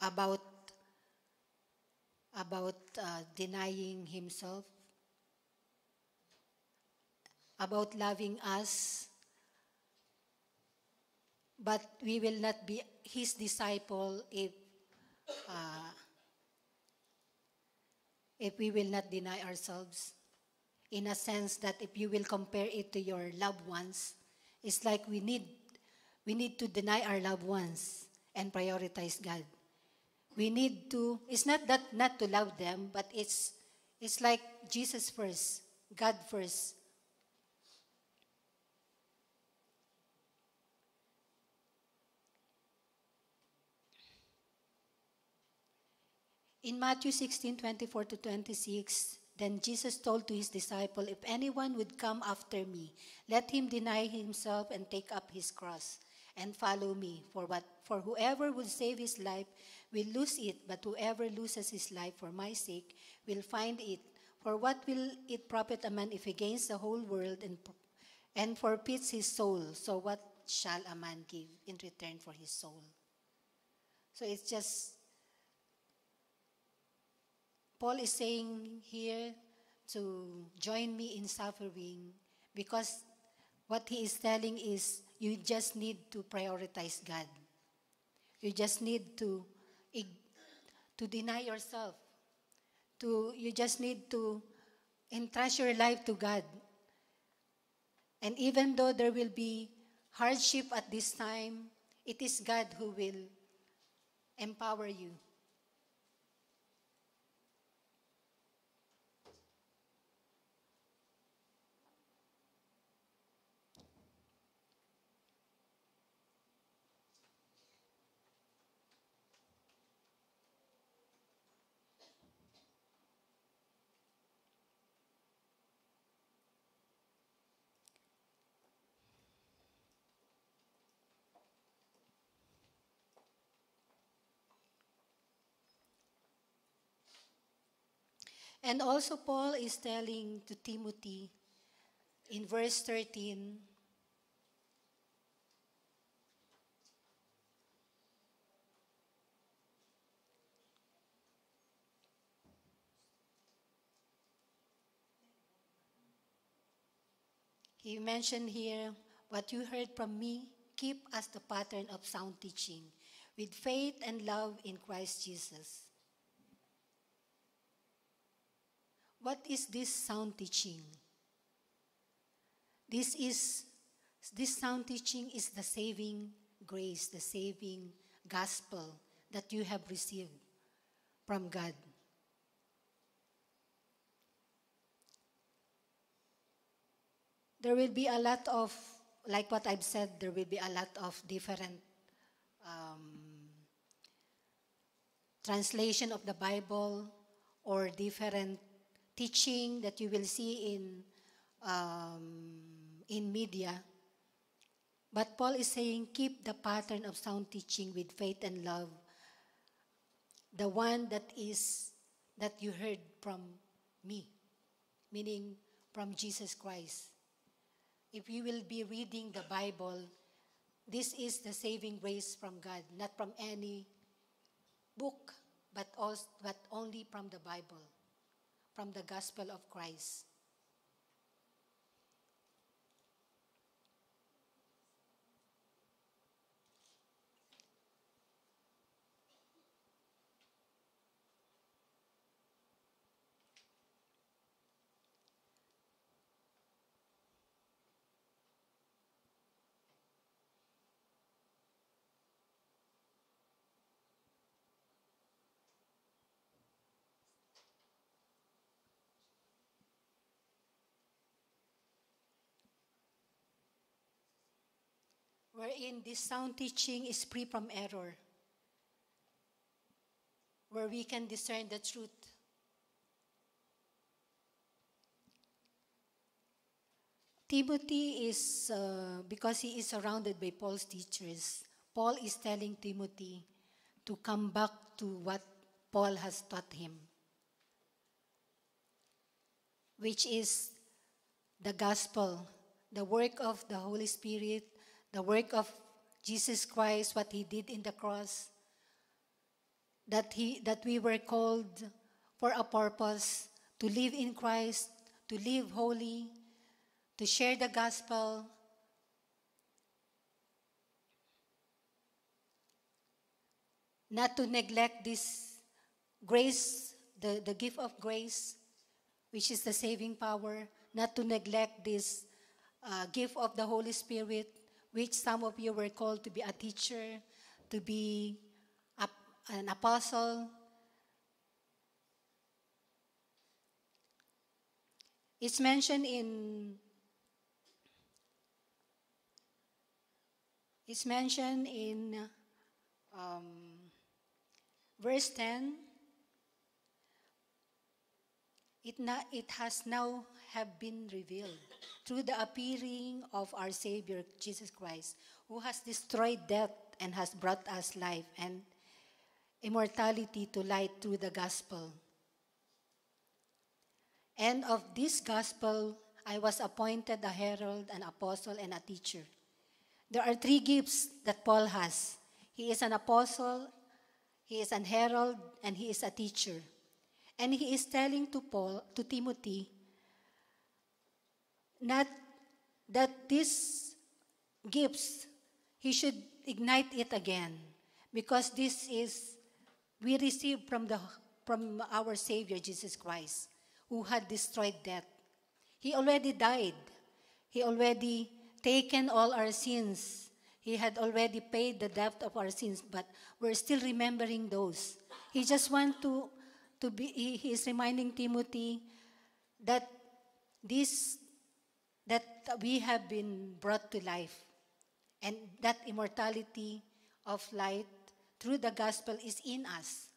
S1: about denying himself, about loving us, but we will not be his disciple if we will not deny ourselves. In a sense that if you will compare it to your loved ones, it's like we need to deny our loved ones and prioritize God. We need to, it's not that not to love them, but it's like Jesus first, God first. In Matthew 16:24 to 26, then Jesus told to his disciple, if anyone would come after me, let him deny himself and take up his cross and follow me. For whoever would save his life will lose it, but whoever loses his life for my sake will find it. For what will it profit a man if he gains the whole world and forfeits his soul? So what shall a man give in return for his soul? So it's just, Paul is saying here to join me in suffering, because what he is telling is you just need to prioritize God. You just need to deny yourself. You just need to entrust your life to God. And even though there will be hardship at this time, it is God who will empower you. And also Paul is telling to Timothy in verse 13, he mentioned here, what you heard from me, keep as the pattern of sound teaching, with faith and love in Christ Jesus. What is this sound teaching? This sound teaching is the saving grace, the saving gospel that you have received from God. There will be a lot of, like what I've said, there will be a lot of different translation of the Bible or different teaching that you will see in media. But Paul is saying, keep the pattern of sound teaching with faith and love, the one that you heard from me, meaning from Jesus Christ. If you will be reading the Bible, this is the saving grace from God, not from any book, but only from the Bible, from the gospel of Christ. wherein this sound teaching is free from error, where we can discern the truth. Timothy is, because he is surrounded by Paul's teachers, Paul is telling Timothy to come back to what Paul has taught him, which is the gospel, the work of the Holy Spirit, the work of Jesus Christ, what he did in the cross, that we were called for a purpose, to live in Christ, to live holy, to share the gospel. Not to neglect this grace, the gift of grace, which is the saving power. Not to neglect this gift of the Holy Spirit, which some of you were called to be a teacher, to be an apostle. It's mentioned in verse 10. It has now have been revealed through the appearing of our Savior, Jesus Christ, who has destroyed death and has brought us life and immortality to light through the gospel. And of this gospel, I was appointed a herald, an apostle, and a teacher. There are three gifts that Paul has. He is an apostle, he is an herald, and he is a teacher. And he is telling to Timothy, not that these gifts, he should ignite it again, because this is, we received from our Savior Jesus Christ, who had destroyed death. He already died. He already taken all our sins. He had already paid the debt of our sins, but we're still remembering those. He just wants he is reminding Timothy that that we have been brought to life, and that immortality of light through the gospel is in us.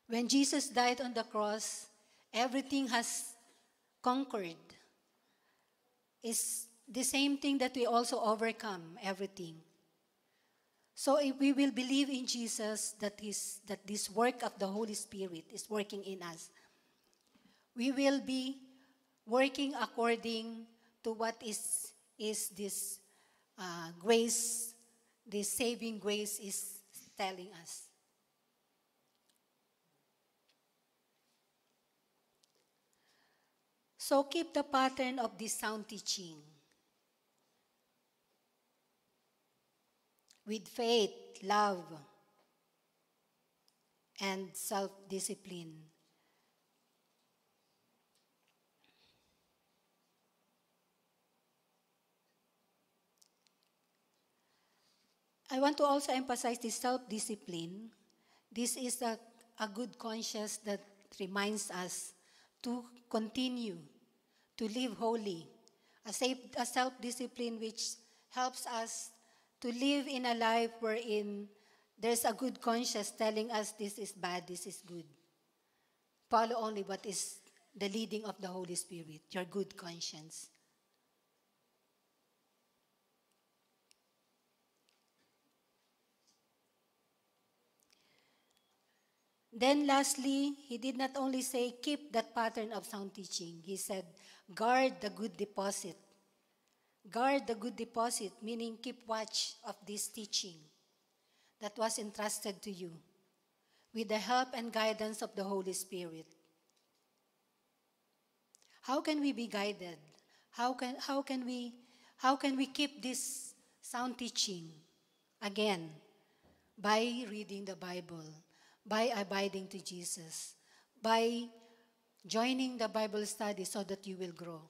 S1: When Jesus died on the cross, everything has conquered. It's the same thing that we also overcome everything. So if we will believe in Jesus, that this work of the Holy Spirit is working in us, we will be working according to what is this grace, this saving grace is telling us. So keep the pattern of this sound teaching with faith, love, and self-discipline. I want to also emphasize this self-discipline. This is a good conscience that reminds us to continue to live holy, a self-discipline which helps us to live in a life wherein there's a good conscience telling us this is bad, this is good. Follow only what is the leading of the Holy Spirit, your good conscience. Then lastly, he did not only say, keep that pattern of sound teaching. He said, guard the good deposit. Guard the good deposit, meaning keep watch of this teaching that was entrusted to you with the help and guidance of the Holy Spirit. How can we be guided? How can we keep this sound teaching? Again, by reading the Bible, by abiding to Jesus, by joining the Bible study so that you will grow,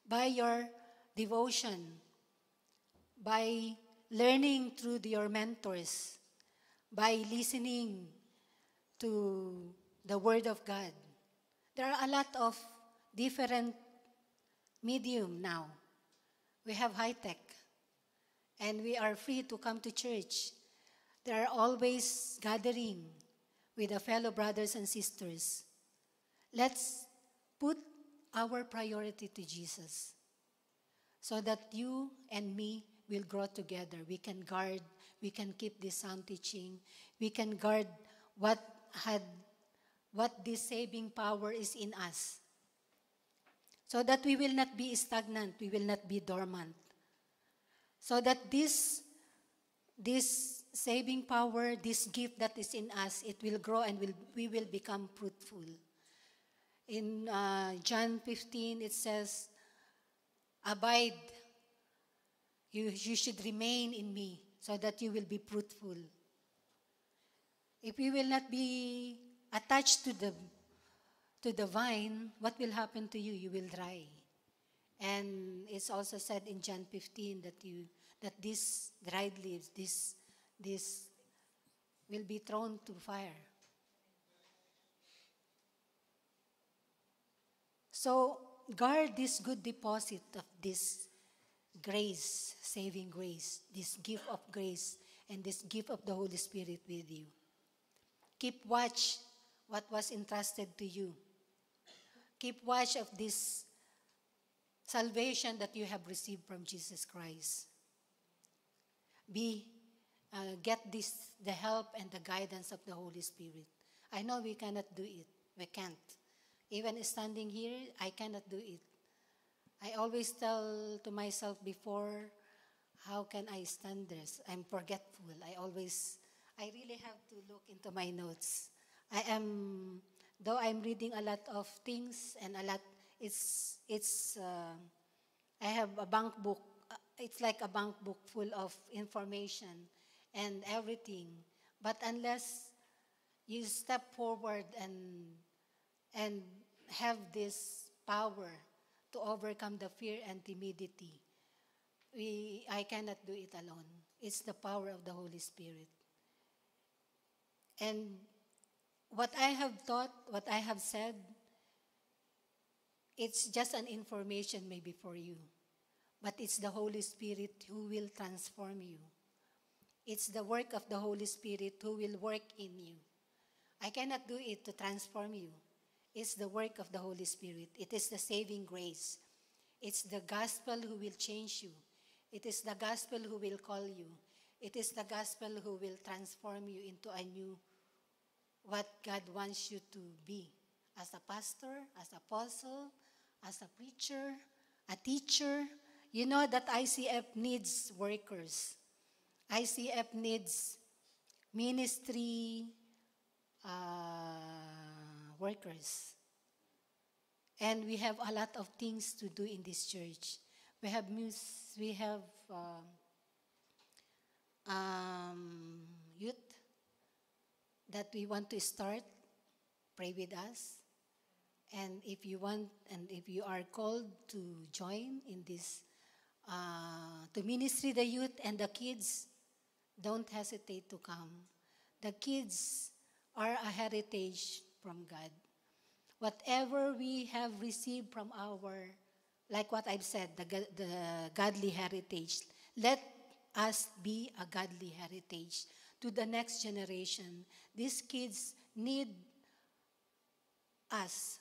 S1: by your devotion, by learning through your mentors, by listening to the Word of God. There are a lot of different medium now. We have high tech. And we are free to come to church. There are always gathering with the fellow brothers and sisters. Let's put our priority to Jesus so that you and me will grow together. We can guard, we can keep this sound teaching, we can guard what this saving power is in us. So that we will not be stagnant, we will not be dormant. So that this saving power, this gift that is in us, it will grow and we will become fruitful. In John 15, it says, abide, you should remain in me so that you will be fruitful. If you will not be attached to the vine, what will happen to you? You will dry. And it's also said in John 15 that these dried leaves, this will be thrown to fire. So guard this good deposit of this grace, saving grace, this gift of grace, and this gift of the Holy Spirit with you. Keep watch what was entrusted to you. Keep watch of this salvation that you have received from Jesus Christ. Get the help and the guidance of the Holy Spirit. I know we cannot do it. We can't. Even standing here, I cannot do it. I always tell to myself before, how can I stand this? I'm forgetful. I really have to look into my notes. Though I'm reading a lot of things and I have a bank book. It's like a bank book full of information and everything. But unless you step forward and have this power to overcome the fear and timidity, I cannot do it alone. It's the power of the Holy Spirit. And what I have taught, what I have said, it's just an information maybe for you. But it's the Holy Spirit who will transform you. It's the work of the Holy Spirit who will work in you. I cannot do it to transform you. It's the work of the Holy Spirit. It is the saving grace. It's the gospel who will change you. It is the gospel who will call you. It is the gospel who will transform you into a new, what God wants you to be. As a pastor, as an apostle, as a preacher, a teacher. You know that ICF needs workers. ICF needs ministry workers. And we have a lot of things to do in this church. We have youth that we want to start. Pray with us. And if you want, and if you are called to join in this, to ministry the youth and the kids, don't hesitate to come. The kids are a heritage from God. Whatever we have received from like what I've said, the godly heritage, let us be a godly heritage to the next generation. These kids need us.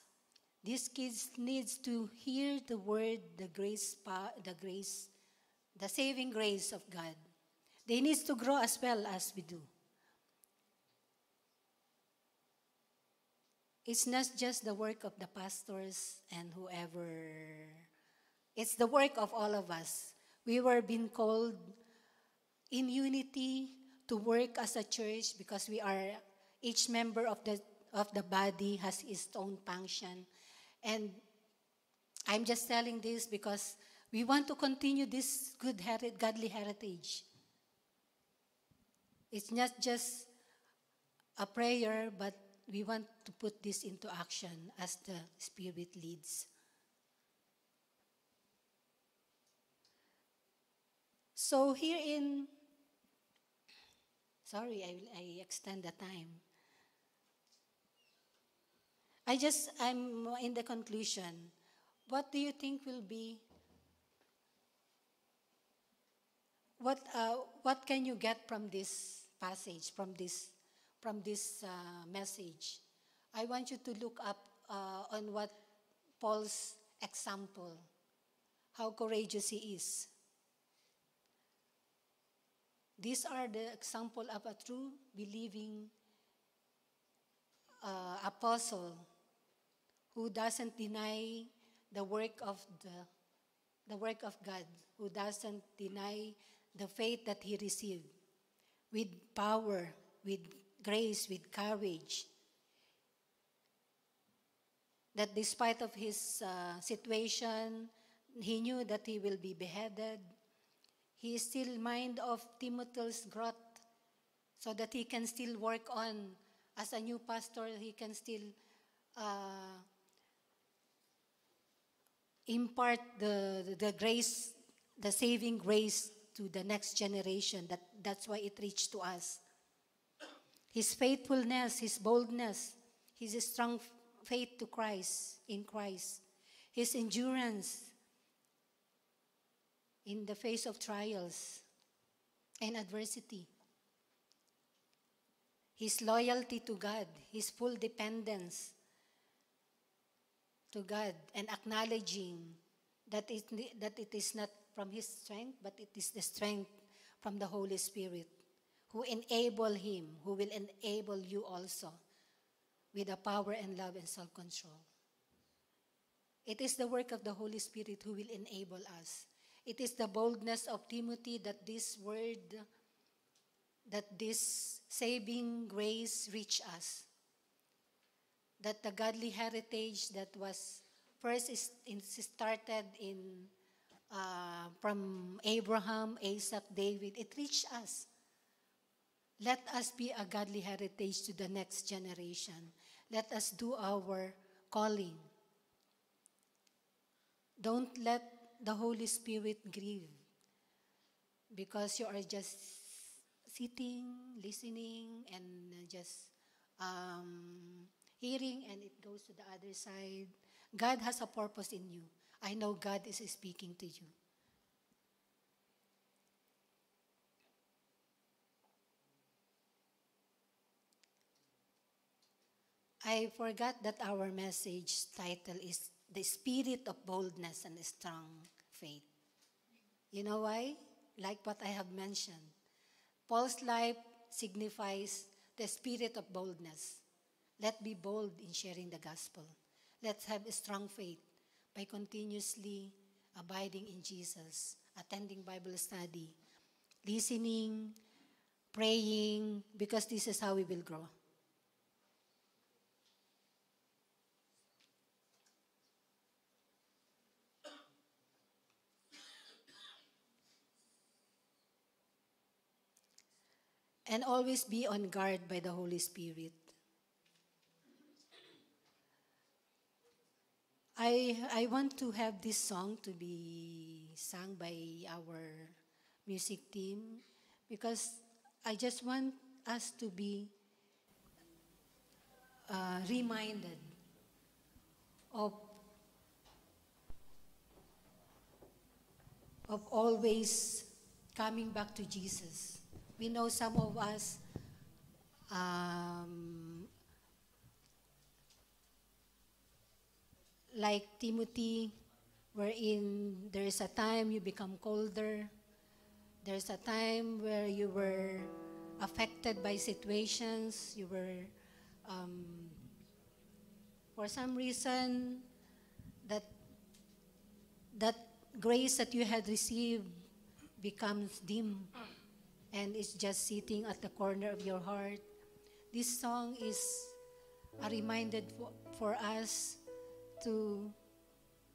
S1: These kids need to hear the word, the saving grace of God. They need to grow as well as we do. It's not just the work of the pastors and whoever. It's the work of all of us. We were being called in unity to work as a church because each member of the body has its own function. And I'm just telling this because we want to continue this godly heritage. It's not just a prayer, but we want to put this into action as the Spirit leads. So I extend the time. I'm in the conclusion. What do you think will be, what can you get from this passage, from this message? I want you to look up on what Paul's example, how courageous he is. These are the example of a true believing apostle who doesn't deny the work of God, who doesn't deny the faith that he received with power, with grace, with courage. That despite of his situation, he knew that he will be beheaded. He still mind of Timothy's growth so that he can still work on as a new pastor. He can still impart the grace, the saving grace to the next generation. That's why it reached to us. His faithfulness, his boldness, his strong faith to Christ, in Christ, his endurance in the face of trials and adversity, his loyalty to God, his full dependence to God, and acknowledging that it is not from his strength, but it is the strength from the Holy Spirit who enable him, who will enable you also with the power and love and self-control. It is the work of the Holy Spirit who will enable us. It is the boldness of Timothy that this word, that this saving grace reach us. That the godly heritage that was first started from Abraham, Isaac, David, it reached us. Let us be a godly heritage to the next generation. Let us do our calling. Don't let the Holy Spirit grieve because you are just sitting, listening, and just hearing, and it goes to the other side. God has a purpose in you. I know God is speaking to you. I forgot that our message title is The Spirit of Boldness and Strong Faith. You know why? Like what I have mentioned. Paul's life signifies the spirit of boldness. Let's be bold in sharing the gospel. Let's have a strong faith by continuously abiding in Jesus, attending Bible study, listening, praying, because this is how we will grow. And always be on guard by the Holy Spirit. I want to have this song to be sung by our music team because I just want us to be reminded of always coming back to Jesus. We know some of us like Timothy, wherein there is a time you become colder. There's a time where you were affected by situations. You were, for some reason, that grace that you had received becomes dim and it's just sitting at the corner of your heart. This song is a reminder for us to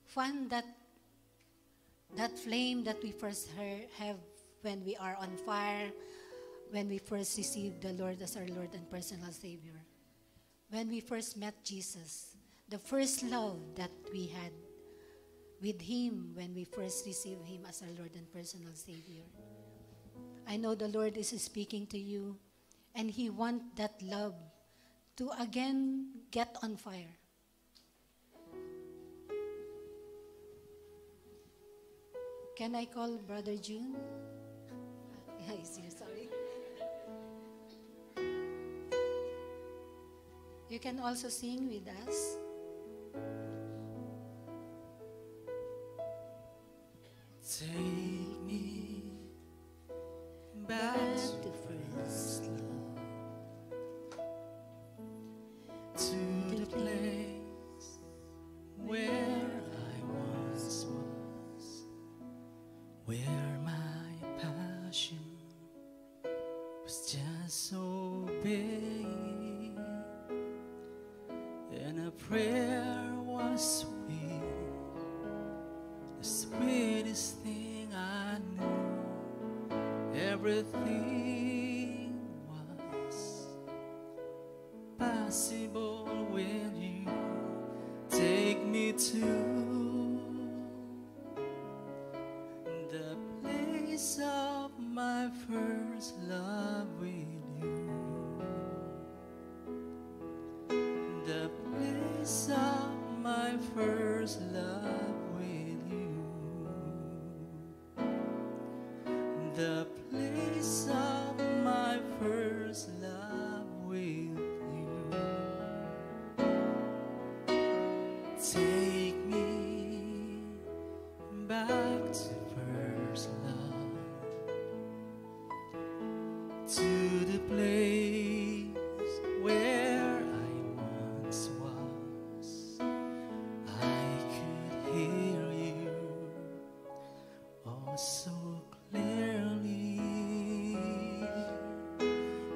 S1: fan that flame that we first have when we are on fire, when we first received the Lord as our Lord and personal Savior. When we first met Jesus, the first love that we had with Him when we first received Him as our Lord and personal Savior. I know the Lord is speaking to you, and He wants that love to again get on fire. Can I call Brother June? He's here, sorry. You can also sing with us.
S2: Take me back to first love, to the place where I once was, where my passion was just so big, and a prayer was sweet, the sweetest thing I knew. Everything was possible when you take me to the place of my first love with you, the place of my first love with you, the place of my first love with you. Take me back to first love, to the place where I once was. I could hear you oh so clearly,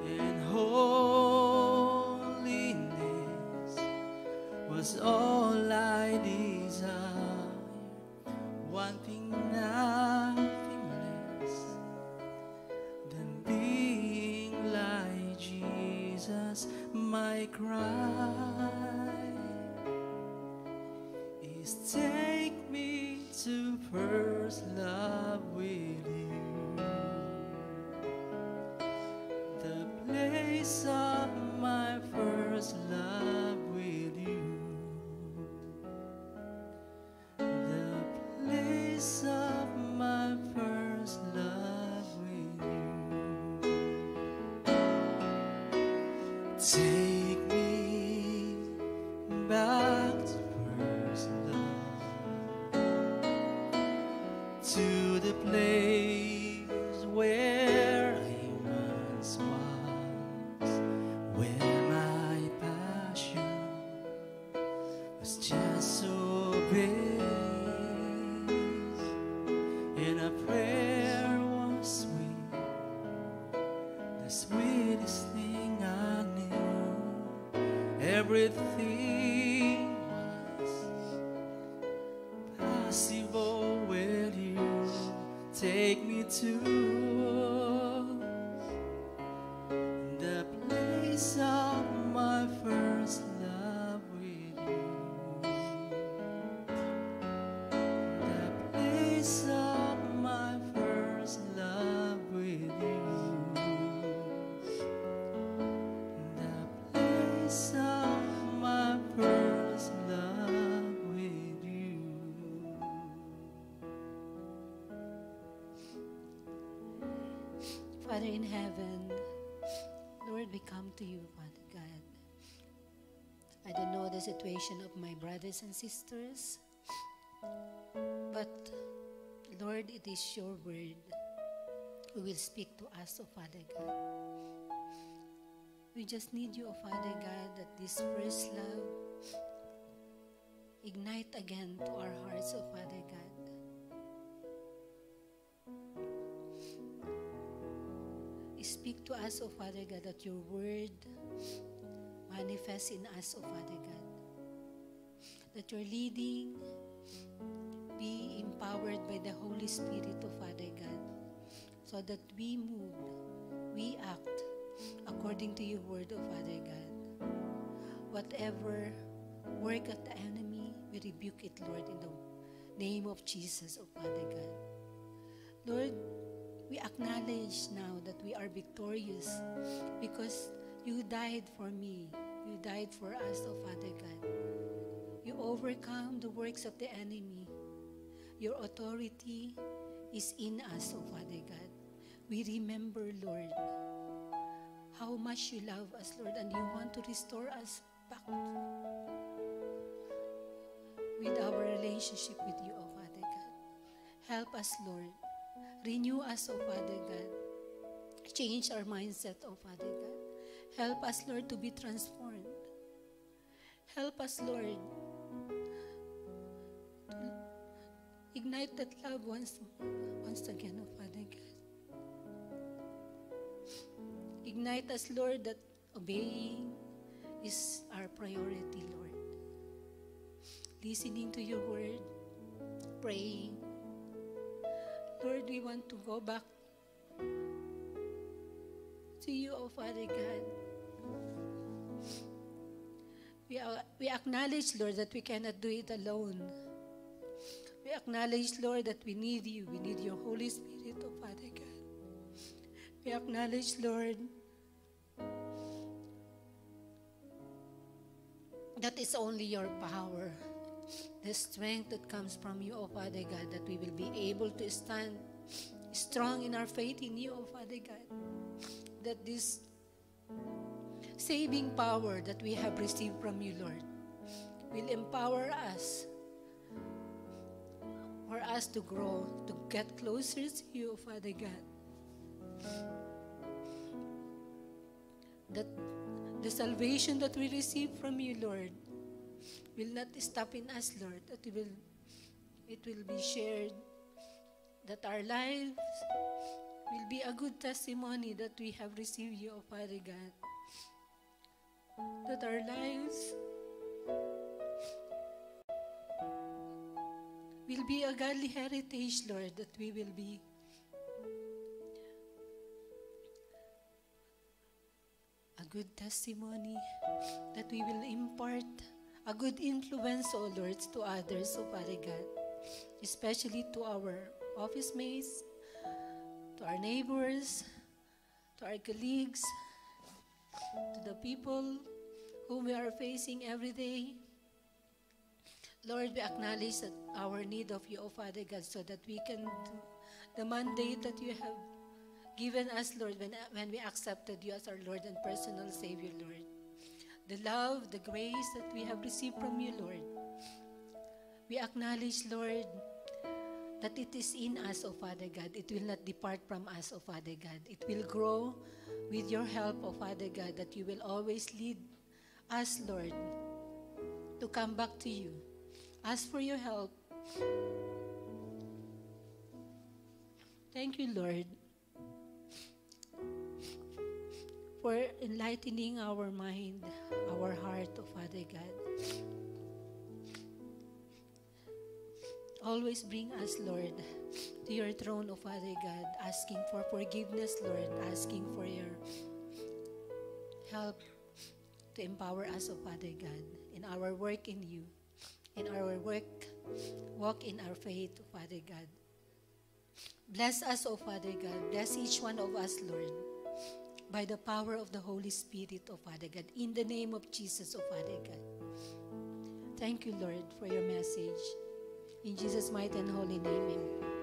S2: and holiness was all I desired, wanting nothing less than being like Jesus. My cry is take me to first love with you, the place of my first love with you, the place of my first love with you. Take me back to first love, to the place where I once was, where my passion was just so big, and a prayer was sweet, the sweetest thing I knew. Everything was possible when you take me to the place of my first love with you, the place of my first love with you, the place of my first love with you.
S1: Father in heaven, Lord, we come to you, Father God. I don't know the situation of my brothers and sisters, but Lord, it is your word who will speak to us, oh Father God. We just need you, oh Father God, that this first love ignite again to our hearts, oh Father God. Speak to us, O Father God, that your word manifests in us, O Father God. That your leading be empowered by the Holy Spirit, O Father God, so that we move, we act according to your word, O Father God. Whatever work of the enemy, we rebuke it, Lord, in the name of Jesus, O Father God. Lord, we acknowledge now that we are victorious because you died for me. You died for us, O Father God. You overcome the works of the enemy. Your authority is in us, O Father God. We remember, Lord, how much you love us, Lord, and you want to restore us back with our relationship with you, O Father God. Help us, Lord. Renew us, O Father God. Change our mindset, O Father God. Help us, Lord, to be transformed. Help us, Lord, to ignite that love once again, O Father God. Ignite us, Lord, that obeying is our priority, Lord. Listening to your word, praying. Lord, we want to go back to you, O Father God. We acknowledge, Lord, that we cannot do it alone. We acknowledge, Lord, that we need you. We need your Holy Spirit, O Father God. We acknowledge, Lord, that it's only your power, the strength that comes from you, O Father God, that we will be able to stand strong in our faith in you, O Father God. That this saving power that we have received from you, Lord, will empower us for us to grow, to get closer to you, Father God. That the salvation that we receive from you, Lord, will not stop in us, Lord. That it will be shared. That our lives will be a good testimony that we have received you, O Father God. That our lives will be a godly heritage, Lord, that we will be a good testimony, that we will impart a good influence, O Lord, to others, O Father God, especially to our office mates, to our neighbors, to our colleagues, to the people whom we are facing every day. Lord, we acknowledge that our need of you, O Father God, so that we can do the mandate that you have given us, Lord, when we accepted you as our Lord and personal Savior, Lord. The love, the grace that we have received from you, Lord. We acknowledge, Lord, that it is in us, O Father God. It will not depart from us, O Father God. It will grow with your help, O Father God, that you will always lead us, Lord, to come back to you. Ask for your help. Thank you, Lord, for enlightening our mind, our heart, O Father God. Always bring us, Lord, to your throne, O Father God, asking for forgiveness, Lord, asking for your help to empower us, O Father God, in our work in you, in our walk in our faith, O Father God. Bless us, O Father God. Bless each one of us, Lord, by the power of the Holy Spirit, O Father God, in the name of Jesus, O Father God. Thank you, Lord, for your message. In Jesus' mighty and holy name, amen.